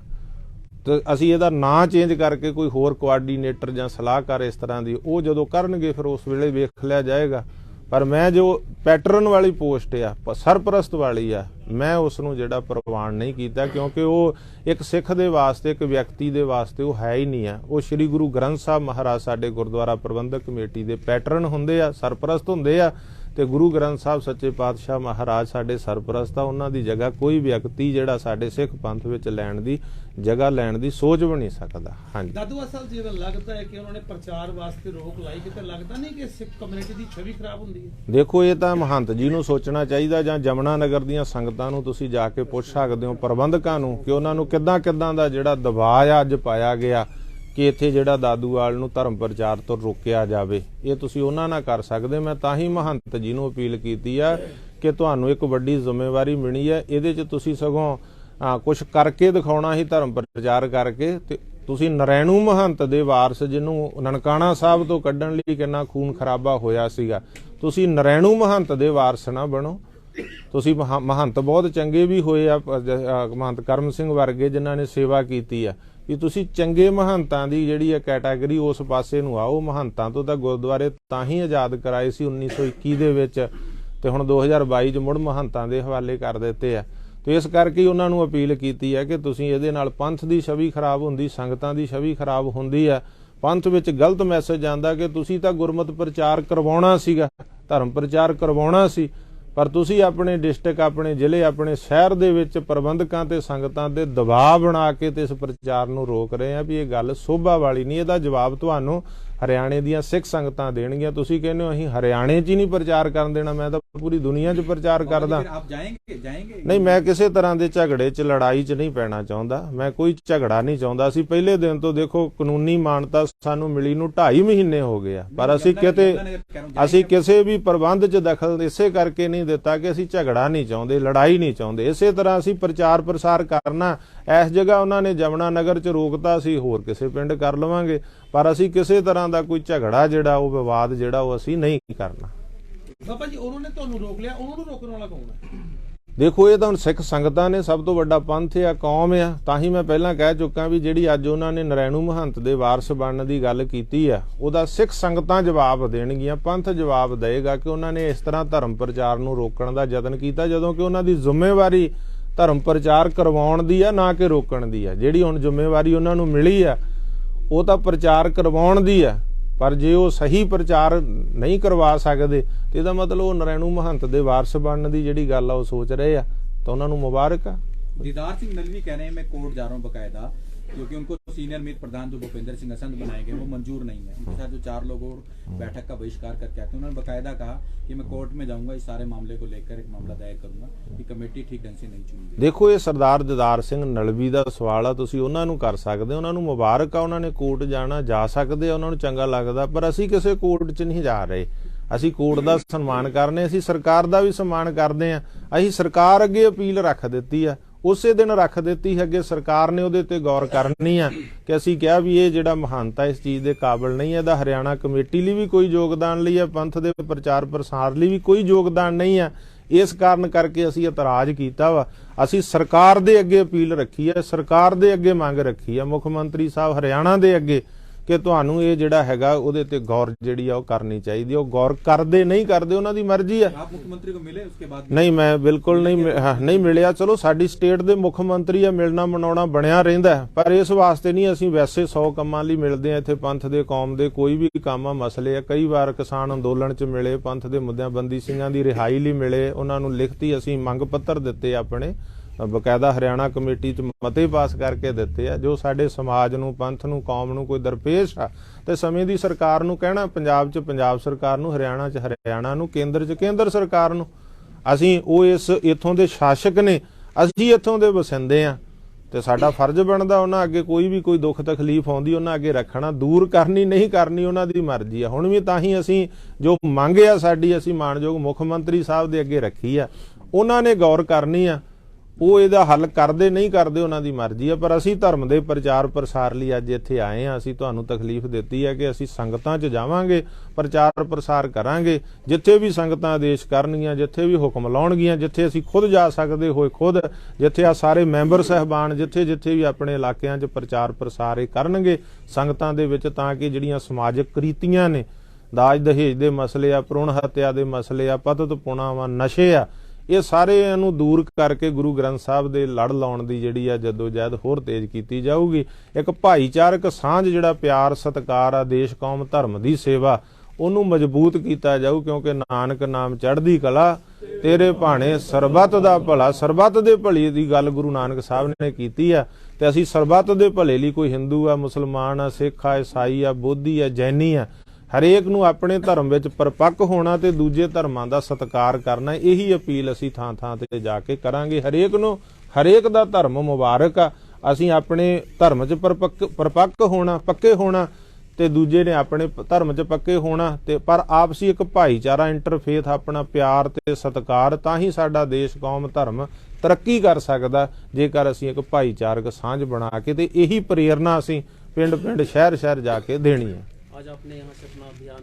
ਤੇ ਅਸੀਂ ਇਹਦਾ ਨਾਂ ਚੇਂਜ ਕਰਕੇ ਕੋਈ ਹੋਰ ਕੋਆਰਡੀਨੇਟਰ ਜਾਂ ਸਲਾਹਕਾਰ ਇਸ ਤਰ੍ਹਾਂ ਦੀ ਉਹ ਜਦੋਂ ਕਰਨਗੇ ਫਿਰ ਉਸ ਵੇਲੇ ਵੇਖ ਲਿਆ ਜਾਏਗਾ। ਪਰ ਮੈਂ ਜੋ ਪੈਟਰਨ ਵਾਲੀ ਪੋਸਟ ਆ, ਸਰਪ੍ਰਸਤ ਵਾਲੀ ਆ, ਮੈਂ ਉਸ ਨੂੰ ਜਿਹੜਾ ਪ੍ਰਵਾਨ ਨਹੀਂ ਕੀਤਾ, ਕਿਉਂਕਿ ਉਹ ਇੱਕ ਸਿੱਖ ਦੇ ਵਾਸਤੇ, ਇੱਕ ਵਿਅਕਤੀ ਦੇ ਵਾਸਤੇ ਉਹ ਹੈ ਹੀ ਨਹੀਂ ਆ। ਉਹ ਸ੍ਰੀ ਗੁਰੂ ਗ੍ਰੰਥ ਸਾਹਿਬ ਮਹਾਰਾਜ ਸਾਡੇ ਗੁਰਦੁਆਰਾ ਪ੍ਰਬੰਧਕ ਕਮੇਟੀ ਦੇ ਪੈਟਰਨ ਹੁੰਦੇ ਆ, ਸਰਪ੍ਰਸਤ ਹੁੰਦੇ ਆ, ਤੇ ਗੁਰੂ ਗ੍ਰੰਥ ਸਾਹਿਬ ਸੱਚੇ ਪਾਤਸ਼ਾਹ ਮਹਾਰਾਜ ਸਾਡੇ ਸਰਪ੍ਰਸਤ ਆ। ਉਹਨਾਂ ਦੀ ਜਗ੍ਹਾ ਕੋਈ ਵਿਅਕਤੀ ਜਿਹੜਾ ਸਾਡੇ ਸਿੱਖ ਪੰਥ ਵਿੱਚ ਲੈਣ ਦੀ ਜਗ੍ਹਾ ਲੈਣ ਦੀ ਸੋਚ ਵੀ ਨਹੀਂ ਸਕਦਾ। ਹਾਂਜੀ ਦਾਦੂ, ਅਸਲ ਜਿਹੜਾ ਲੱਗਦਾ ਹੈ ਕਿ ਉਹਨਾਂ ਨੇ ਪ੍ਰਚਾਰ ਵਾਸਤੇ ਰੋਕ ਲਾਈ, ਕਿਤੇ ਲੱਗਦਾ ਨਹੀਂ ਕਿ ਸਿੱਖ ਕਮਿਊਨਿਟੀ ਦੀ ਛਵੀ ਖਰਾਬ ਹੁੰਦੀ ਹੈ? ਦੇਖੋ, ਇਹ ਤਾਂ ਮਹੰਤ ਜੀ ਨੂੰ ਸੋਚਣਾ ਚਾਹੀਦਾ, ਜਾਂ ਜਮਨਾ ਨਗਰ ਦੀਆਂ ਸੰਗਤਾਂ ਨੂੰ ਤੁਸੀਂ ਜਾ ਕੇ ਪੁੱਛ ਸਕਦੇ ਹੋ, ਪ੍ਰਬੰਧਕਾਂ ਨੂੰ, ਕਿ ਉਹਨਾਂ ਨੂੰ ਕਿੱਦਾਂ ਦਾ ਜਿਹੜਾ ਦਬਾਅ ਆ ਅੱਜ ਪਾਇਆ ਗਿਆ ਕਿ ਇੱਥੇ ਜਿਹੜਾ ਦਾਦੂਵਾਲ ਨੂੰ ਧਰਮ ਪ੍ਰਚਾਰ ਤੋਂ ਰੋਕਿਆ ਜਾਵੇ। ਇਹ ਤੁਸੀਂ ਉਹਨਾਂ ਨਾਲ ਕਰ ਸਕਦੇ। ਮੈਂ ਤਾਂ ਹੀ ਮਹੰਤ ਜੀ ਨੂੰ ਅਪੀਲ ਕੀਤੀ ਆ ਕਿ ਤੁਹਾਨੂੰ ਇੱਕ ਵੱਡੀ ਜ਼ਿੰਮੇਵਾਰੀ ਮਿਲੀ ਹੈ, ਇਹਦੇ 'ਚ ਤੁਸੀਂ ਸਗੋਂ ਕੁਝ ਕਰਕੇ ਦਿਖਾਉਣਾ ਹੀ, ਧਰਮ ਪ੍ਰਚਾਰ ਕਰਕੇ। ਤੇ ਤੁਸੀਂ ਨਰੈਣੂ ਮਹੰਤ ਦੇ ਵਾਰਸ, ਜਿਹਨੂੰ ਨਨਕਾਣਾ ਸਾਹਿਬ ਤੋਂ ਕੱਢਣ ਲਈ ਕਿੰਨਾ ਖੂਨ ਖਰਾਬਾ ਹੋਇਆ ਸੀਗਾ, ਤੁਸੀਂ ਨਰੈਣੂ ਮਹੰਤ ਦੇ ਵਾਰਸ ਨਾ ਬਣੋ। ਤੁਸੀਂ ਮਹੰਤ ਬਹੁਤ ਚੰਗੇ ਵੀ ਹੋਏ ਆ, ਮਹੰਤ ਕਰਮ ਸਿੰਘ ਵਰਗੇ ਜਿਨ੍ਹਾਂ ਨੇ ਸੇਵਾ ਕੀਤੀ ਆ, ਵੀ ਤੁਸੀਂ ਚੰਗੇ ਮਹੰਤਾਂ ਦੀ ਜਿਹੜੀ ਆ ਕੈਟਾਗਰੀ ਉਸ ਪਾਸੇ ਨੂੰ ਆਓ। ਮਹੰਤਾਂ ਤੋਂ ਤਾਂ ਗੁਰਦੁਆਰੇ ਤਾਂ ਹੀ ਆਜ਼ਾਦ ਕਰਾਏ ਸੀ 1921 ਦੇ ਵਿੱਚ, ਤੇ ਹੁਣ 2022 ਚ ਮੁੜ ਮਹੰਤਾਂ ਦੇ ਹਵਾਲੇ ਕਰ ਦਿੱਤੇ ਆ। ਤੇ ਇਸ ਕਰਕੇ ਉਹਨਾਂ ਨੂੰ ਅਪੀਲ ਕੀਤੀ ਹੈ ਕਿ ਤੁਸੀਂ ਇਹਦੇ ਨਾਲ ਪੰਥ ਦੀ ਛਵੀ ਖਰਾਬ ਹੁੰਦੀ, ਸੰਗਤਾਂ ਦੀ ਛਵੀ ਖਰਾਬ ਹੁੰਦੀ ਆ, ਪੰਥ ਵਿੱਚ ਗਲਤ ਮੈਸੇਜ ਜਾਂਦਾ ਕਿ ਤੁਸੀਂ ਤਾਂ ਗੁਰਮਤਿ ਪ੍ਰਚਾਰ ਕਰਵਾਉਣਾ ਸੀਗਾ, ਧਰਮ ਪ੍ਰਚਾਰ ਕਰਵਾਉਣਾ ਸੀ, ਪਰ ਤੁਸੀਂ ਆਪਣੇ ਡਿਸਟ੍ਰਿਕਟ, ਆਪਣੇ ਜ਼ਿਲ੍ਹੇ, ਆਪਣੇ ਸ਼ਹਿਰ ਦੇ ਵਿੱਚ ਪ੍ਰਬੰਧਕਾਂ ਤੇ ਸੰਗਤਾਂ ਦੇ ਦਬਾਅ ਬਣਾ ਕੇ ਤੇ ਇਸ ਪ੍ਰਚਾਰ ਨੂੰ ਰੋਕ ਰਹੇ ਆ। ਵੀ ਇਹ ਗੱਲ ਸੋਭਾ ਵਾਲੀ ਨਹੀਂ। ਇਹਦਾ ਜਵਾਬ ਤੁਹਾਨੂੰ ਹਰਿਆਣੇ ਦੀਆਂ ਸਿੱਖ ਸੰਗਤਾਂ ਦੇਣਗੀਆਂ। ਤੁਸੀਂ ਕਹਿੰਦੇ ਹੋ ਅਸੀਂ ਹਰਿਆਣੇ 'ਚ ਹੀ ਨਹੀਂ ਪ੍ਰਚਾਰ ਕਰਨ ਦੇਣਾ, ਮੈਂ ਤਾਂ ਪੂਰੀ ਦੁਨੀਆ 'ਚ ਪ੍ਰਚਾਰ ਕਰਦਾ। ਨਹੀਂ, ਮੈਂ ਕਿਸੇ ਤਰ੍ਹਾਂ ਦੇ ਝਗੜੇ 'ਚ, ਲੜਾਈ 'ਚ ਨਹੀਂ ਪੈਣਾ ਚਾਹੁੰਦਾ। ਮੈਂ ਕੋਈ ਝਗੜਾ ਨਹੀਂ ਚਾਹੁੰਦਾ। ਅਸੀਂ ਪਹਿਲੇ ਦਿਨ ਤੋਂ ਦੇਖੋ, ਕਾਨੂੰਨੀ ਮਾਨਤਾ ਸਾਨੂੰ ਮਿਲੀ ਨੂੰ 2.5 ਮਹੀਨੇ ਹੋ ਗਏ ਆ, ਪਰ ਅਸੀਂ ਕਿਸੇ ਵੀ ਪ੍ਰਬੰਧ 'ਚ ਦਖਲ ਇਸੇ ਕਰਕੇ ਨਹੀਂ ਦਿੱਤਾ ਕਿ ਅਸੀਂ ਝਗੜਾ ਨਹੀਂ ਚਾਹੁੰਦੇ, ਲੜਾਈ ਨਹੀਂ ਚਾਹੁੰਦੇ। ਇਸੇ ਤਰ੍ਹਾਂ ਅਸੀਂ ਪ੍ਰਚਾਰ ਪ੍ਰਸਾਰ ਕਰਨਾ। ਇਸ ਜਗ੍ਹਾ ਉਹਨਾਂ ਨੇ ਜਮਨਾ ਨਗਰ 'ਚ ਰੋਕਤਾ, ਸੀ ਹੋਰ ਕਿਸੇ ਪਿੰਡ ਕਰ ਲਵਾਂਗੇ, ਪਰ ਅਸੀਂ ਕਿਸੇ ਤਰ੍ਹਾਂ ਦਾ ਕੋਈ ਝਗੜਾ ਜਿਹੜਾ ਉਹ ਵਿਵਾਦ ਜਿਹੜਾ ਉਹ ਅਸੀਂ ਨਹੀਂ ਕਰਨਾ। ਬਾਬਾ ਜੀ, ਉਹਨਾਂ ਨੇ ਤੁਹਾਨੂੰ ਰੋਕ ਲਿਆ, ਉਹਨਾਂ ਨੂੰ ਰੋਕਣ ਵਾਲਾ ਕੌਣ ਹੈ? ਦੇਖੋ, ਇਹ ਤਾਂ ਹੁਣ ਸਿੱਖ ਸੰਗਤਾਂ ਨੇ, ਸਭ ਤੋਂ ਵੱਡਾ ਪੰਥ ਆ, ਕੌਮ ਆ। ਤਾਂ ਹੀ ਮੈਂ ਪਹਿਲਾਂ ਕਹਿ ਚੁੱਕਾ ਵੀ ਜਿਹੜੀ ਅੱਜ ਉਹਨਾਂ ਨੇ ਨਰੈਣੂ ਮਹੰਤ ਦੇ ਵਾਰਸ ਬਣਨ ਦੀ ਗੱਲ ਕੀਤੀ ਆ, ਉਹਦਾ ਸਿੱਖ ਸੰਗਤਾਂ ਜਵਾਬ ਦੇਣਗੀਆਂ, ਪੰਥ ਜਵਾਬ ਦੇਗਾ ਕਿ ਉਹਨਾਂ ਨੇ ਇਸ ਤਰ੍ਹਾਂ ਧਰਮ ਪ੍ਰਚਾਰ ਨੂੰ ਰੋਕਣ ਦਾ ਯਤਨ ਕੀਤਾ, ਜਦੋਂ ਕਿ ਉਹਨਾਂ ਦੀ ਜ਼ਿੰਮੇਵਾਰੀ ਧਰਮ ਪ੍ਰਚਾਰ ਕਰਵਾਉਣ ਦੀ ਆ, ਨਾ ਕਿ ਰੋਕਣ ਦੀ ਆ। ਜਿਹੜੀ ਹੁਣ ਜ਼ਿੰਮੇਵਾਰੀ ਉਹਨਾਂ ਨੂੰ ਮਿਲੀ ਆ ਉਹ ਤਾਂ ਪ੍ਰਚਾਰ ਕਰਵਾਉਣ ਦੀ ਆ, ਪਰ ਜੇ ਉਹ ਸਹੀ ਪ੍ਰਚਾਰ ਨਹੀਂ ਕਰਵਾ ਸਕਦੇ ਤੇ ਇਹਦਾ ਮਤਲਬ ਉਹ ਨਰੈਣੂ ਮਹੰਤ ਦੇ ਵਾਰਸ ਬਣਨ ਦੀ ਜਿਹੜੀ ਗੱਲ ਆ ਉਹ ਸੋਚ ਰਹੇ ਆ, ਤਾਂ ਉਹਨਾਂ ਨੂੰ ਮੁਬਾਰਕ ਆ। दीदार सिंह नलवी कहने हैं मैं कोर्ट जा रहा हूँ बकायदा, क्योंकि उनको सीनियर मीत प्रधान जो भूपेंद्र सिंह असंध बनाए गए वो मंजूर नहीं है। उनके साथ जो 4 लोग और बैठक का बहिष्कार करके आते हैं, उन्होंने बकायदा कहा कि मैं कोर्ट में जाऊंगा, इस सारे मामले को लेकर एक मामला दायर करूंगा कि कमेटी ठीक ढंग से नहीं चुनी गई। ਦੇਖੋ ਇਹ ਸਰਦਾਰ ਦੀਦਾਰ ਸਿੰਘ ਨਲਵੀ ਦਾ ਸਵਾਲ ਆ, ਤੁਸੀਂ ਉਹਨਾਂ ਨੂੰ ਕਰ ਸਕਦੇ ਹੋ, ਉਹਨਾਂ ਨੂੰ ਮੁਬਾਰਕ ਆ, ਉਹਨਾਂ ਨੇ ਕੋਰਟ ਜਾਣਾ ਜਾ ਸਕਦੇ ਆ, ਉਹਨਾਂ ਨੂੰ ਚੰਗਾ ਲੱਗਦਾ, ਪਰ ਅਸੀਂ ਕਿਸੇ ਕੋਰਟ 'ਚ ਨਹੀਂ ਜਾ ਰਹੇ। ਅਸੀਂ ਕੋਰਟ ਦਾ ਸਨਮਾਨ ਕਰਨੇ, ਅਸੀਂ ਸਰਕਾਰ ਦਾ ਵੀ ਸਨਮਾਨ ਕਰਦੇ ਆ। ਅਸੀਂ ਸਰਕਾਰ ਅੱਗੇ ਅਪੀਲ ਰੱਖ ਦਿੱਤੀ ਆ, ਉਸੇ ਦਿਨ ਰੱਖ ਦਿੱਤੀ ਹੈ, ਅੱਗੇ ਸਰਕਾਰ ਨੇ ਉਹਦੇ ਤੇ ਗੌਰ ਕਰਨੀ ਆ ਕਿ ਅਸੀਂ ਕਿਹਾ ਵੀ ਇਹ ਜਿਹੜਾ ਮਹਾਨਤਾ ਇਸ ਚੀਜ਼ ਦੇ ਕਾਬਿਲ ਨਹੀਂ ਹੈ, ਇਹਦਾ ਹਰਿਆਣਾ ਕਮੇਟੀ ਲਈ ਵੀ ਕੋਈ ਯੋਗਦਾਨ ਲਈ ਹੈ, ਪੰਥ ਦੇ ਪ੍ਰਚਾਰ ਪ੍ਰਸਾਰ ਲਈ ਵੀ ਕੋਈ ਯੋਗਦਾਨ ਨਹੀਂ ਹੈ। ਇਸ ਕਾਰਨ ਕਰਕੇ ਅਸੀਂ ਇਤਰਾਜ਼ ਕੀਤਾ ਵਾ। ਅਸੀਂ ਸਰਕਾਰ ਦੇ ਅੱਗੇ ਅਪੀਲ ਰੱਖੀ ਹੈ, ਸਰਕਾਰ ਦੇ ਅੱਗੇ ਮੰਗ ਰੱਖੀ ਹੈ, ਮੁੱਖ ਮੰਤਰੀ ਸਾਹਿਬ ਹਰਿਆਣਾ ਦੇ ਅੱਗੇ ਕਿ ਤੁਹਾਨੂੰ ਇਹ ਜਿਹੜਾ ਹੈਗਾ ਉਹਦੇ ਤੇ ਗੌਰ ਜਿਹੜੀ ਆ ਉਹ ਕਰਨੀ ਚਾਹੀਦੀ। ਉਹ ਗੌਰ ਕਰਦੇ ਨਹੀਂ ਕਰਦੇ ਉਹਨਾਂ ਦੀ ਮਰਜ਼ੀ ਆ। ਆਪ ਮੁੱਖ ਮੰਤਰੀ ਕੋ ਮਿਲੇ ਉਸਕੇ ਬਾਅਦ? ਨਹੀਂ, ਮੈਂ ਬਿਲਕੁਲ ਨਹੀਂ ਮਿਲਿਆ। ਚਲੋ ਸਾਡੀ ਸਟੇਟ ਦੇ ਮੁੱਖ ਮੰਤਰੀ ਆ, ਮਿਲਣਾ ਮਨਾਉਣਾ ਬਣਿਆ ਰਹਿੰਦਾ, ਪਰ ਇਸ ਵਾਸਤੇ ਨਹੀਂ। ਅਸੀਂ ਵੈਸੇ 100 ਕੰਮਾਂ ਲਈ ਮਿਲਦੇ ਆ ਇੱਥੇ, ਪੰਥ ਦੇ ਕੌਮ ਦੇ ਕੋਈ ਵੀ ਕੰਮ ਆ, ਮਸਲੇ ਆ। ਕਈ ਵਾਰ ਕਿਸਾਨ ਅੰਦੋਲਨ 'ਚ ਮਿਲੇ, ਪੰਥ ਦੇ ਮੁੱਦਿਆਂ, ਬੰਦੀ ਸਿੰਘਾਂ ਦੀ ਰਿਹਾਈ ਲਈ ਮਿਲੇ, ਉਹਨਾਂ ਨੂੰ ਲਿਖਤੀ ਅਸੀਂ ਮੰਗ ਪੱਤਰ ਦਿੱਤੇ, ਆਪਣੇ ਬਕਾਇਦਾ ਹਰਿਆਣਾ ਕਮੇਟੀ 'ਚ ਮਤੇ ਪਾਸ ਕਰਕੇ ਦਿੱਤੇ ਆ, ਜੋ ਸਾਡੇ ਸਮਾਜ ਨੂੰ, ਪੰਥ ਨੂੰ, ਕੌਮ ਨੂੰ ਕੋਈ ਦਰਪੇਸ਼ ਆ। ਤੇ ਸਮੇਂ ਦੀ ਸਰਕਾਰ ਨੂੰ ਕਹਿਣਾ, ਪੰਜਾਬ 'ਚ ਪੰਜਾਬ ਸਰਕਾਰ ਨੂੰ, ਹਰਿਆਣਾ 'ਚ ਹਰਿਆਣਾ ਨੂੰ, ਕੇਂਦਰ 'ਚ ਕੇਂਦਰ ਸਰਕਾਰ ਨੂੰ। ਅਸੀਂ ਉਹ ਇੱਥੋਂ ਦੇ ਸ਼ਾਸਕ ਨੇ, ਅਸੀਂ ਇੱਥੋਂ ਦੇ ਵਸਿੰਦੇ ਆ, ਤੇ ਸਾਡਾ ਫਰਜ਼ ਬਣਦਾ ਉਹਨਾਂ ਅੱਗੇ ਕੋਈ ਵੀ ਕੋਈ ਦੁੱਖ ਤਕਲੀਫ ਆਉਂਦੀ ਉਹਨਾਂ ਅੱਗੇ ਰੱਖਣਾ। ਦੂਰ ਕਰਨੀ ਨਹੀਂ ਕਰਨੀ ਉਹਨਾਂ ਦੀ ਮਰਜ਼ੀ ਆ। ਹੁਣ ਵੀ ਤਾਂ ਹੀ ਅਸੀਂ ਜੋ ਮੰਗ ਆ ਸਾਡੀ, ਅਸੀਂ ਮਾਣਯੋਗ ਮੁੱਖ ਮੰਤਰੀ ਸਾਹਿਬ ਦੇ ਅੱਗੇ ਰੱਖੀ ਆ, ਉਹਨਾਂ ਨੇ ਗੌਰ ਕਰਨੀ ਆ। ਉਹ ਇਹਦਾ ਹੱਲ ਕਰਦੇ ਨਹੀਂ ਕਰਦੇ ਉਹਨਾਂ ਦੀ ਮਰਜ਼ੀ ਆ, ਪਰ ਅਸੀਂ ਧਰਮ ਦੇ ਪ੍ਰਚਾਰ ਪ੍ਰਸਾਰ ਲਈ ਅੱਜ ਇੱਥੇ ਆਏ ਆ। ਅਸੀਂ ਤੁਹਾਨੂੰ ਤਕਲੀਫ ਦਿੱਤੀ ਹੈ ਕਿ ਅਸੀਂ ਸੰਗਤਾਂ 'ਚ ਜਾਵਾਂਗੇ, ਪ੍ਰਚਾਰ ਪ੍ਰਸਾਰ ਕਰਾਂਗੇ, ਜਿੱਥੇ ਵੀ ਸੰਗਤਾਂ ਆਦੇਸ਼ ਕਰਨਗੀਆਂ, ਜਿੱਥੇ ਵੀ ਹੁਕਮ ਲਾਉਣਗੀਆਂ, ਜਿੱਥੇ ਅਸੀਂ ਖੁਦ ਜਾ ਸਕਦੇ ਹੋਏ ਖੁਦ, ਜਿੱਥੇ ਆ ਸਾਰੇ ਮੈਂਬਰ ਸਹਿਬਾਨ ਜਿੱਥੇ ਜਿੱਥੇ ਵੀ ਆਪਣੇ ਇਲਾਕਿਆਂ 'ਚ ਪ੍ਰਚਾਰ ਪ੍ਰਸਾਰ ਇਹ ਕਰਨਗੇ ਸੰਗਤਾਂ ਦੇ ਵਿੱਚ, ਤਾਂ ਕਿ ਜਿਹੜੀਆਂ ਸਮਾਜਿਕ ਕ੍ਰੀਤੀਆਂ ਨੇ, ਦਾਜ ਦਹੇਜ ਦੇ ਮਸਲੇ ਆ, ਭਰੂਣ ਹੱਤਿਆ ਦੇ ਮਸਲੇ ਆ, ਪਤਤ ਪੁਣਾ ਵਾ, ਨਸ਼ੇ ਆ, ਇਹ ਸਾਰਿਆਂ ਨੂੰ ਦੂਰ ਕਰਕੇ ਗੁਰੂ ਗ੍ਰੰਥ ਸਾਹਿਬ ਦੇ ਲੜ ਲਾਉਣ ਦੀ ਜਿਹੜੀ ਆ ਜਦੋਜਹਿਦ ਹੋਰ ਤੇਜ਼ ਕੀਤੀ ਜਾਊਗੀ। ਇੱਕ ਭਾਈਚਾਰਕ ਸਾਂਝ, ਜਿਹੜਾ ਪਿਆਰ ਸਤਿਕਾਰ ਆ, ਦੇਸ਼ ਕੌਮ ਧਰਮ ਦੀ ਸੇਵਾ, ਉਹਨੂੰ ਮਜ਼ਬੂਤ ਕੀਤਾ ਜਾਊ, ਕਿਉਂਕਿ ਨਾਨਕ ਨਾਮ ਚੜ੍ਹਦੀ ਕਲਾ, ਤੇਰੇ ਭਾਣੇ ਸਰਬੱਤ ਦਾ ਭਲਾ। ਸਰਬੱਤ ਦੇ ਭਲੇ ਦੀ ਗੱਲ ਗੁਰੂ ਨਾਨਕ ਸਾਹਿਬ ਨੇ ਕੀਤੀ ਆ, ਤੇ ਅਸੀਂ ਸਰਬੱਤ ਦੇ ਭਲੇ ਲਈ, ਕੋਈ ਹਿੰਦੂ ਆ, ਮੁਸਲਮਾਨ ਆ, ਸਿੱਖ ਆ, ਈਸਾਈ ਆ, ਬੋਧੀ ਆ, ਜੈਨੀ ਆ, ਹਰੇਕ ਨੂੰ ਆਪਣੇ ਧਰਮ ਵਿੱਚ ਪਰਪੱਕ ਹੋਣਾ ਤੇ ਦੂਜੇ ਧਰਮਾਂ ਦਾ ਸਤਿਕਾਰ ਕਰਨਾ। ਇਹੀ ਅਪੀਲ ਅਸੀਂ ਥਾਂ ਥਾਂ ਤੇ ਜਾ ਕੇ ਕਰਾਂਗੇ। ਹਰੇਕ ਨੂੰ, ਹਰੇਕ ਦਾ ਧਰਮ ਮੁਬਾਰਕ ਆ। ਅਸੀਂ ਆਪਣੇ ਧਰਮ 'ਚ ਪਰਪੱਕ ਹੋਣਾ, ਪੱਕੇ ਹੋਣਾ, ਤੇ ਦੂਜੇ ਨੇ ਆਪਣੇ ਧਰਮ 'ਚ ਪੱਕੇ ਹੋਣਾ, ਤੇ ਪਰ ਆਪਸੀ ਇੱਕ ਭਾਈਚਾਰਾ, ਇੰਟਰਫੇਥ, ਆਪਣਾ ਪਿਆਰ ਤੇ ਸਤਿਕਾਰ, ਤਾਂ ਹੀ ਸਾਡਾ ਦੇਸ਼ ਕੌਮ ਧਰਮ ਤਰੱਕੀ ਕਰ ਸਕਦਾ, ਜੇਕਰ ਅਸੀਂ ਇੱਕ ਭਾਈਚਾਰਕ ਸਾਂਝ ਬਣਾ ਕੇ। ਤੇ ਇਹੀ ਪ੍ਰੇਰਨਾ ਅਸੀਂ ਪਿੰਡ ਪਿੰਡ, ਸ਼ਹਿਰ ਸ਼ਹਿਰ ਜਾ ਕੇ ਦੇਣੀ ਹੈ। आज आपने यहाँ से अपना अभियान,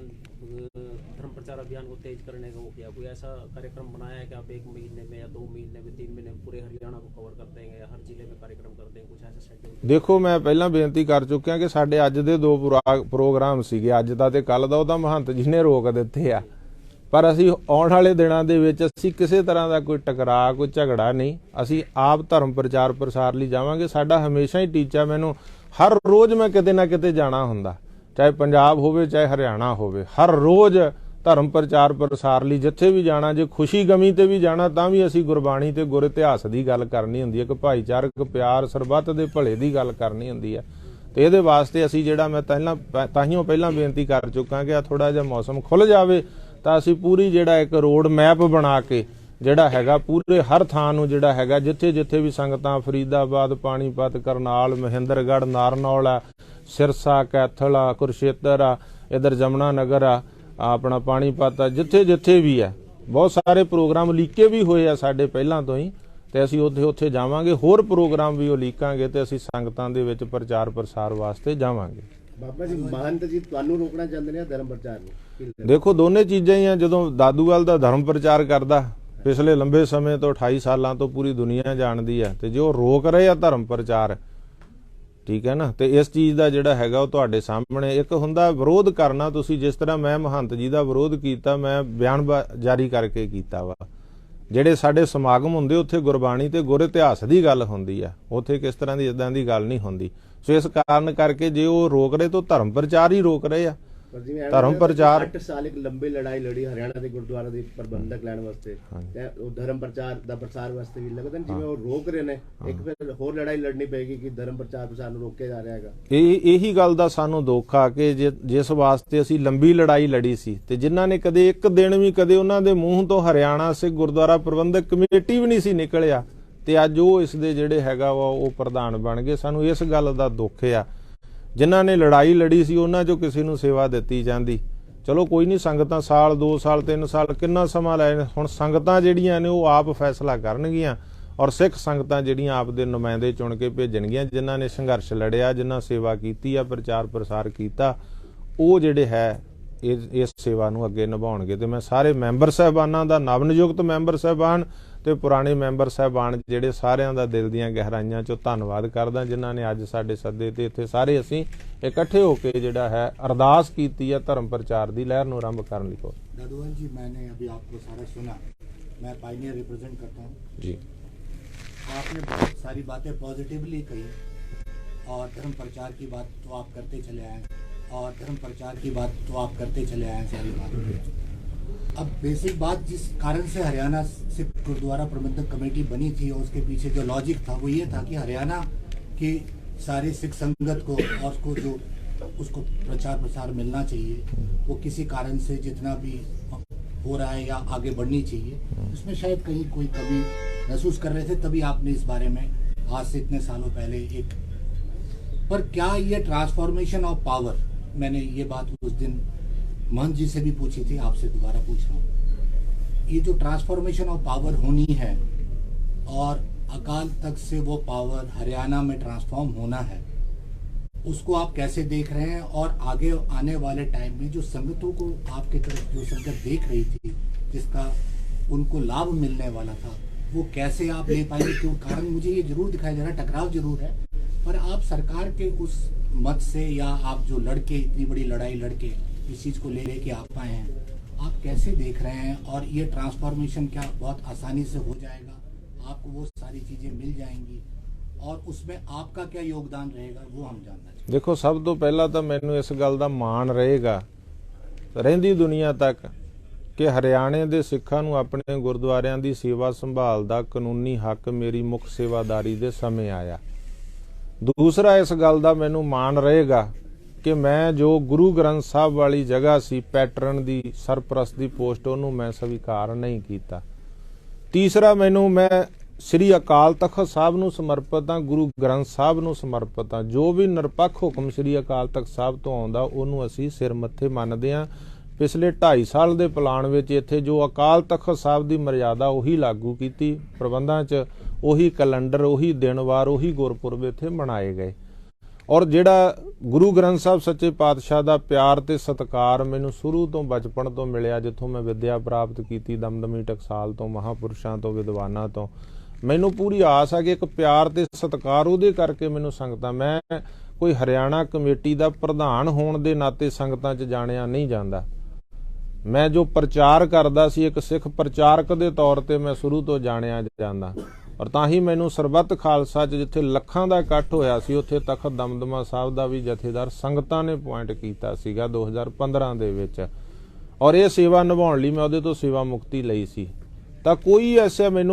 धर्म प्रचार अभियान को तेज करने का वो किया, कोई ऐसा कार्यक्रम बनाया है कि आप 1 महीने में या 2 महीने में, 3 महीने में पूरे हरियाणा को कवर कर देंगे या हर जिले में कार्यक्रम कर देंगे, कुछ ऐसा शेड्यूल? ਦੇਖੋ, ਮੈਂ ਪਹਿਲਾਂ ਬੇਨਤੀ ਕਰ ਚੁੱਕਿਆ ਕਿ ਸਾਡੇ ਅੱਜ ਦੇ 2 ਪ੍ਰੋਗਰਾਮ ਸੀਗੇ, ਅੱਜ ਦਾ ਤੇ ਕੱਲ ਦਾ, ਉਹ ਤਾਂ ਮਹੰਤ ਜੀ ਨੇ ਰੋਕ ਦਿੱਤੇ ਆ। ਪਰ ਅਸੀਂ ਆਉਣ ਵਾਲੇ ਦਿਨਾਂ ਦੇ ਵਿੱਚ ਅਸੀਂ ਕਿਸੇ ਤਰ੍ਹਾਂ ਦਾ ਕੋਈ ਟਕਰਾਅ, ਕੋਈ ਝਗੜਾ ਨਹੀਂ। ਅਸੀਂ ਆਪ ਧਰਮ ਪ੍ਰਚਾਰ ਪ੍ਰਸਾਰ ਲਈ ਜਾਵਾਂਗੇ। ਸਾਡਾ ਹਮੇਸ਼ਾ ਹੀ ਟੀਚਾ, ਮੈਨੂੰ ਹਰ ਰੋਜ਼ ਮੈਂ ਕਿਤੇ ਨਾ ਕਿਤੇ ਜਾਣਾ ਹੁੰਦਾ, ਚਾਹੇ ਪੰਜਾਬ ਹੋਵੇ ਚਾਹੇ ਹਰਿਆਣਾ ਹੋਵੇ, ਹਰ ਰੋਜ਼ ਧਰਮ ਪ੍ਰਚਾਰ ਪ੍ਰਸਾਰ ਲਈ ਜਿੱਥੇ ਵੀ ਜਾਣਾ, ਜੇ ਖੁਸ਼ੀ ਗਮੀ ਤੇ ਵੀ ਜਾਣਾ, ਤਾਂ ਵੀ ਅਸੀਂ ਗੁਰਬਾਣੀ ਤੇ ਗੁਰ ਇਤਿਹਾਸ ਦੀ ਗੱਲ ਕਰਨੀ ਹੁੰਦੀ ਹੈ, ਕਿ ਭਾਈਚਾਰਕ ਪਿਆਰ, ਸਰਬੱਤ ਦੇ ਭਲੇ ਦੀ ਗੱਲ ਕਰਨੀ ਹੁੰਦੀ ਹੈ। ਤੇ ਇਹਦੇ ਵਾਸਤੇ ਅਸੀਂ ਜਿਹੜਾ, ਮੈਂ ਤਾਹੀਓਂ ਪਹਿਲਾਂ ਬੇਨਤੀ ਕਰ ਚੁੱਕਾ ਕਿ ਆ ਥੋੜਾ ਜਿਹਾ ਮੌਸਮ ਖੁੱਲ ਜਾਵੇ ਤਾਂ ਅਸੀਂ ਪੂਰੀ ਜਿਹੜਾ ਇੱਕ ਰੋਡ ਮੈਪ ਬਣਾ ਕੇ ਜਿਹੜਾ ਹੈਗਾ ਪੂਰੇ ਹਰ ਥਾਂ ਨੂੰ ਜਿਹੜਾ ਹੈਗਾ, ਜਿੱਥੇ ਜਿੱਥੇ ਵੀ ਸੰਗਤਾਂ, ਫਰੀਦਾਬਾਦ, ਪਾਣੀਪਤ, ਕਰਨਾਲ, ਮਹਿੰਦਰਗੜ੍ਹ, ਨਾਰਨੌਲ ਆ, ਸਿਰਸਾ, ਕੈਥਲ ਆ, ਕੁਰਸ਼ੇਤਰ ਆ, ਇਧਰ ਜਮਨਾ ਨਗਰ ਆ, ਆਪਣਾ ਪਾਣੀਪਤ ਆ, ਜਿੱਥੇ ਜਿੱਥੇ ਵੀ ਆ, ਬਹੁਤ ਸਾਰੇ ਪ੍ਰੋਗਰਾਮ ਲੀਕੇ ਵੀ ਹੋਏ ਆ ਸਾਡੇ ਪਹਿਲਾਂ ਤੋਂ ਹੀ, ਤੇ ਅਸੀਂ ਉੱਥੇ ਜਾਵਾਂਗੇ। ਹੋਰ ਪ੍ਰੋਗਰਾਮ ਵੀ ਉਹ ਲੀਕਾਂਗੇ ਤੇ ਅਸੀਂ ਸੰਗਤਾਂ ਦੇ ਵਿੱਚ ਪ੍ਰਚਾਰ ਪ੍ਰਸਾਰ ਵਾਸਤੇ ਜਾਵਾਂਗੇ। ਬਾਬਾ ਜੀ, ਮਹੰਤ ਜੀ ਤੁਹਾਨੂੰ ਰੋਕਣਾ ਚਾਹੁੰਦੇ ਨੇ ਧਰਮ ਪ੍ਰਚਾਰ ਨੂੰ? ਦੇਖੋ, ਦੋਨੇ ਚੀਜ਼ਾਂ ਹੀ ਆ। ਜਦੋਂ ਦਾਦੂਵਾਲ ਦਾ ਧਰਮ ਪ੍ਰਚਾਰ ਕਰਦਾ ਪਿਛਲੇ ਲੰਬੇ ਸਮੇਂ ਤੋਂ, 28 ਸਾਲਾਂ ਤੋਂ ਪੂਰੀ ਦੁਨੀਆ ਜਾਣਦੀ ਆ, ਤੇ ਜੋ ਰੋਕ ਰਹੇ ਆ ਧਰਮ ਪ੍ਰਚਾਰ, ਠੀਕ ਹੈ ਨਾ, ਤੇ ਇਸ ਚੀਜ਼ ਦਾ ਜਿਹੜਾ ਹੈਗਾ ਉਹ ਤੁਹਾਡੇ ਸਾਹਮਣੇ। ਇੱਕ ਹੁੰਦਾ ਵਿਰੋਧ ਕਰਨਾ, ਤੁਸੀਂ ਜਿਸ ਤਰ੍ਹਾਂ ਮੈਂ ਮਹੰਤ ਜੀ ਦਾ ਵਿਰੋਧ ਕੀਤਾ, ਮੈਂ ਬਿਆਨ ਜਾਰੀ ਕਰਕੇ ਕੀਤਾ ਵਾ। ਜਿਹੜੇ ਸਾਡੇ ਸਮਾਗਮ ਹੁੰਦੇ ਉੱਥੇ ਗੁਰਬਾਣੀ ਤੇ ਗੁਰ ਇਤਿਹਾਸ ਦੀ ਗੱਲ ਹੁੰਦੀ ਆ, ਉੱਥੇ ਕਿਸ ਤਰ੍ਹਾਂ ਦੀ ਇਦਾਂ ਦੀ ਗੱਲ ਨਹੀਂ ਹੁੰਦੀ। ਸੋ ਇਸ ਕਾਰਨ ਕਰਕੇ ਜੇ ਉਹ ਰੋਕ ਰਹੇ ਤਾਂ ਧਰਮ ਪ੍ਰਚਾਰ ਹੀ ਰੋਕ ਰਹੇ ਆ। ਪਰ ਜਿਵੇਂ ਧਰਮ ਪ੍ਰਚਾਰ 8 ਸਾਲ ਇੱਕ ਲੰਬੀ ਲੜਾਈ ਲੜੀ ਹਰਿਆਣਾ ਦੇ ਗੁਰਦੁਆਰਾ ਦੇ ਪ੍ਰਬੰਧਕ ਲੈਣ ਵਾਸਤੇ ਤੇ ਉਹ ਧਰਮ ਪ੍ਰਚਾਰ ਦਾ ਪ੍ਰਸਾਰ ਵਾਸਤੇ ਵੀ ਲੱਗਦਾ ਜਿਵੇਂ ਉਹ ਰੋਕ ਰਹੇ ਨੇ ਇੱਕ ਫਿਰ ਹੋਰ ਲੜਾਈ ਲੜਨੀ ਪਏਗੀ ਕਿ ਧਰਮ ਪ੍ਰਸਾਰ ਨੂੰ ਰੋਕਿਆ ਜਾ ਰਿਹਾ ਹੈਗਾ। ਇਹੀ ਗੱਲ ਦਾ ਸਾਨੂੰ ਦੁੱਖ ਆ ਕਿ ਜਿਸ ਵਾਸਤੇ ਅਸੀਂ ਲੰਬੀ ਲੜਾਈ ਲੜੀ ਸੀ ਤੇ ਜਿਨ੍ਹਾਂ ਨੇ ਕਦੇ ਇੱਕ ਦਿਨ ਵੀ ਕਦੇ ਉਹਨਾਂ ਦੇ ਮੂੰਹ ਤੋਂ ਹਰਿਆਣਾ ਸਿੱਖ ਗੁਰਦੁਆਰਾ ਪ੍ਰਬੰਧਕ ਕਮੇਟੀ ਵੀ ਨਹੀਂ ਸੀ ਨਿਕਲਿਆ ਤੇ ਅੱਜ ਉਹ ਇਸ ਦੇ ਜਿਹੜੇ ਹੈਗਾ ਵਾ ਉਹ ਪ੍ਰਧਾਨ ਬਣ ਗਏ। ਸਾਨੂੰ ਇਸ ਗੱਲ ਦਾ ਦੁੱਖ ਆ। ਜਿਨ੍ਹਾਂ ਨੇ ਲੜਾਈ ਲੜੀ ਸੀ ਉਹਨਾਂ ਚੋਂ ਕਿਸੇ ਨੂੰ ਸੇਵਾ ਦਿੱਤੀ ਜਾਂਦੀ। ਚਲੋ ਕੋਈ ਨਹੀਂ, ਸੰਗਤਾਂ ਸਾਲ 2 ਸਾਲ 3 ਸਾਲ ਕਿੰਨਾ ਸਮਾਂ ਲੈ, ਹੁਣ ਸੰਗਤਾਂ ਜਿਹੜੀਆਂ ਨੇ ਉਹ ਆਪ ਫੈਸਲਾ ਕਰਨਗੀਆਂ ਔਰ ਸਿੱਖ ਸੰਗਤਾਂ ਜਿਹੜੀਆਂ ਆਪ ਦੇ ਨੁਮਾਇੰਦੇ ਚੁਣ ਕੇ ਭੇਜਣਗੀਆਂ। ਜਿਨ੍ਹਾਂ ਨੇ ਸੰਘਰਸ਼ ਲੜਿਆ, ਜਿਨ੍ਹਾਂ ਸੇਵਾ ਕੀਤੀ ਆ, ਪ੍ਰਚਾਰ ਪ੍ਰਸਾਰ ਕੀਤਾ, ਉਹ ਜਿਹੜੇ ਹੈ ਇਸ ਸੇਵਾ ਨੂੰ ਅੱਗੇ ਨਿਭਾਉਣਗੇ। ਤੇ ਮੈਂ ਸਾਰੇ ਮੈਂਬਰ ਸਾਹਿਬਾਨਾਂ ਦਾ, ਨਵ ਨਿਯੁਕਤ ਮੈਂਬਰ ਸਾਹਿਬਾਨ ਤੇ ਪੁਰਾਣੇ ਮੈਂਬਰ ਸਾਹਿਬਾਨ ਜਿਹੜੇ ਸਾਰਿਆਂ ਦਾ ਦਿਲ ਦੀਆਂ ਗਹਿਰਾਈਆਂ ਚੋਂ ਧੰਨਵਾਦ ਕਰਦਾ ਜਿਨ੍ਹਾਂ ਨੇ ਅੱਜ ਸਾਡੇ ਸੱਦੇ ਤੇ ਇੱਥੇ ਸਾਰੇ ਅਸੀਂ ਇਕੱਠੇ ਹੋ ਕੇ ਜਿਹੜਾ ਹੈ ਅਰਦਾਸ ਕੀਤੀ ਹੈ ਧਰਮ ਪ੍ਰਚਾਰ ਦੀ ਲਹਿਰ ਨੂੰ ਆਰੰਭ ਕਰਨ ਲਈ। दादूवाल जी, मैंने अभी आपको सारा सुना, मैं पायनियर रिप्रेजेंट करता हूँ जी। आपने बहुत सारी बातें पॉजिटिवली कही और धर्म प्रचार की बात तो आप करते चले आए और धर्म प्रचार की बात तो आप करते चले आए सारी बात। अब बेसिक बात जिस कारण से हरियाणा सिख गुरुद्वारा प्रबंधक कमेटी बनी थी और उसके पीछे जो लॉजिक था वो ये था कि हरियाणा की सारी सिख संगत को और उसको जो उसको प्रचार प्रसार मिलना चाहिए वो किसी कारण से जितना भी हो रहा है या आगे बढ़नी चाहिए उसमें शायद कहीं कोई कमी महसूस कर रहे थे, तभी आपने इस बारे में आज से इतने सालों पहले एक। पर क्या ये ट्रांसफॉर्मेशन ऑफ पावर, मैंने ये बात उस दिन महंत जी से भी पूछी थी, आपसे दोबारा पूछ रहा हूँ, ये जो ट्रांसफॉर्मेशन ऑफ पावर होनी है और अकाल तख्त से वो पावर हरियाणा में ट्रांसफॉर्म होना है, उसको आप कैसे देख रहे हैं? और आगे आने वाले टाइम में जो संगतों को आपके तरफ जो संगत देख रही थी जिसका उनको लाभ मिलने वाला था वो कैसे आप ले पाएंगे? क्यों कारण मुझे ये जरूर दिखाई दे रहा है, टकराव जरूर है, पर आप सरकार के उस मत से या आप जो लड़के इतनी बड़ी लड़ाई लड़के इस चीज़ को लेके आप आए हैं, आप कैसे देख रहे हैं? और ये ट्रांसफॉर्मेशन क्या बहुत आसानी से हो जाएगा? आपको वो सारी चीज़ें मिल जाएंगी और उसमें आपका क्या योगदान रहेगा वो हम जानना चाहते हैं। देखो, सब तो पहला तो मैनू इस गल का मान रहेगा रहिंदी दुनिया तक कि हरियाणे दे सिखां नूं अपने गुरुद्वारियां दी सेवा संभाल दा कानूनी हक मेरी मुख सेवादारी दे समय आया। दूसरा इस गल का मैनू मान रहेगा कि मैं जो गुरु ग्रंथ साहब वाली जगह सी पैटर्न दी सरप्रस्त दी पोस्ट उन्होंने मैं स्वीकार नहीं किया। तीसरा मैं श्री अकाल तख्त साहब नूं समर्पित हाँ, गुरु ग्रंथ साहब नूं समर्पित हाँ। जो भी निरपक्ष हुक्म श्री अकाल तख्त साहब तो आउंदा उहनूं असीं सिर मत्थे मनदे हाँ। पिछले 2.5 साल के प्लान विच इत्थे जो अकाल तख्त साहब की मर्यादा उही लागू की, प्रबंधां च उही कैलेंडर, उही दिनवार, उही गुरपुरब इत्थे मनाए गए। और जिहड़ा गुरु ग्रंथ साहब सच्चे पातशाह का प्यार ते सत्कार मैनूं शुरू तो बचपन तो मिलिया, जिथों मैं विद्या प्राप्त की दमदमी टकसाल तो, महापुरुषों तो, विद्वानां तो, मैनूं पूरी आस है कि एक प्यार ते सत्कार उहदे करके मैनूं संगतां, मैं कोई हरियाणा कमेटी का प्रधान होने के नाते संगतां च जाणिया नहीं जांदा। मैं जो प्रचार करदा सी एक सिख प्रचारक के तौर पर मैं शुरू तो जाणिया जांदा और तां ही मैनूं सरबत खालसा च जिथे लखां दा इकट्ठ होया सी उत्थे तख्त दमदमा साहब दा भी जथेदार संगतां ने अपॉइंट कीता सीगा 2015 दे विच और ये सेवा निभाउण लई मैं उहदे तो सेवा मुक्ति लई सी। तां कोई ऐसा मैं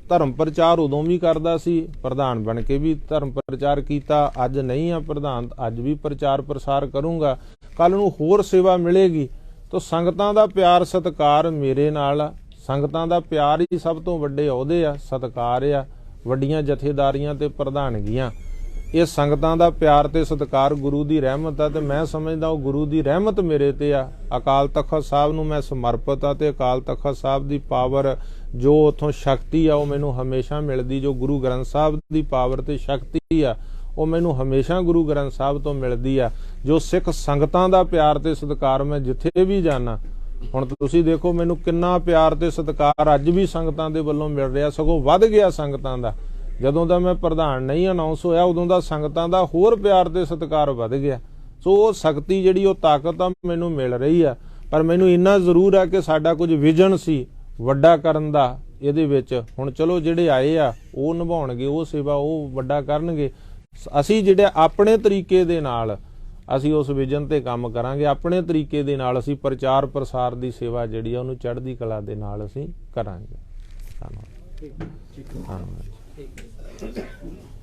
धर्म प्रचार उदों भी करदा सी, प्रधान बन के भी धर्म प्रचार कीता, अज नहीं आ प्रधान, अज भी प्रचार प्रसार करूँगा, कल नूं होर सेवा मिलेगी। तो संगतां दा प्यार सत्कार मेरे नाल आ, संगतां दा प्यार ही सब तो वड्डे अहुदे आ, सत्कार आ, वड्डियां जथेदारियां ते प्रधानगियां। ये संगतां दा प्यार ते सत्कार गुरु दी रहमत आ ते मैं समझदा ओह गुरु दी रहमत मेरे ते आ। अकाल तख्त साहब नूं मैं समर्पित आ ते अकाल तख्त साहब दी पावर जो उत्थों शक्ति आ ओह मैनूं हमेशा मिलदी, जो गुरु ग्रंथ साहब दी पावर ते शक्ति आ ਉਹ ਮੈਨੂੰ ਹਮੇਸ਼ਾ ਗੁਰੂ ਗ੍ਰੰਥ ਸਾਹਿਬ ਤੋਂ ਮਿਲਦੀ ਆ। ਜੋ ਸਿੱਖ ਸੰਗਤਾਂ ਦਾ ਪਿਆਰ ਤੇ ਸਤਿਕਾਰ ਮੈਂ ਜਿੱਥੇ ਵੀ ਜਾਣਾ, ਹੁਣ ਤੁਸੀਂ ਦੇਖੋ ਮੈਨੂੰ ਕਿੰਨਾ ਪਿਆਰ ਤੇ ਸਤਿਕਾਰ ਅੱਜ ਵੀ ਸੰਗਤਾਂ ਦੇ ਵੱਲੋਂ ਮਿਲ ਰਿਹਾ, ਸਗੋਂ ਵੱਧ ਗਿਆ ਸੰਗਤਾਂ ਦਾ। ਜਦੋਂ ਦਾ ਮੈਂ ਪ੍ਰਧਾਨ ਨਹੀਂ ਅਨਾਉਂਸ ਹੋਇਆ ਉਦੋਂ ਦਾ ਸੰਗਤਾਂ ਦਾ ਹੋਰ ਪਿਆਰ ਤੇ ਸਤਿਕਾਰ ਵੱਧ ਗਿਆ। ਸੋ ਉਹ ਸ਼ਕਤੀ ਜਿਹੜੀ ਉਹ ਤਾਕਤ ਆ ਮੈਨੂੰ ਮਿਲ ਰਹੀ ਆ। ਪਰ ਮੈਨੂੰ ਇੰਨਾ ਜ਼ਰੂਰ ਆ ਕਿ ਸਾਡਾ ਕੁਝ ਵਿਜ਼ਨ ਸੀ ਵੱਡਾ ਕਰਨ ਦਾ ਇਹਦੇ ਵਿੱਚ। ਹੁਣ ਚਲੋ ਜਿਹੜੇ ਆਏ ਆ ਉਹ ਨਿਭਾਉਣਗੇ, ਉਹ ਸੇਵਾ ਉਹ ਵੱਡਾ ਕਰਨਗੇ। ਅਸੀਂ ਜਿਹੜੇ ਆਪਣੇ ਤਰੀਕੇ ਦੇ ਨਾਲ ਅਸੀਂ ਉਸ ਵਿਜ਼ਨ ਤੇ ਕੰਮ ਕਰਾਂਗੇ। ਆਪਣੇ ਤਰੀਕੇ ਦੇ ਨਾਲ ਅਸੀਂ ਪ੍ਰਚਾਰ ਪ੍ਰਸਾਰ ਦੀ ਸੇਵਾ ਜਿਹੜੀ ਆ ਉਹਨੂੰ ਚੜ੍ਹਦੀ ਕਲਾ ਦੇ ਨਾਲ ਅਸੀਂ ਕਰਾਂਗੇ। ਧੰਨਵਾਦ। ठीक है ਧੰਨਵਾਦ। ठीक है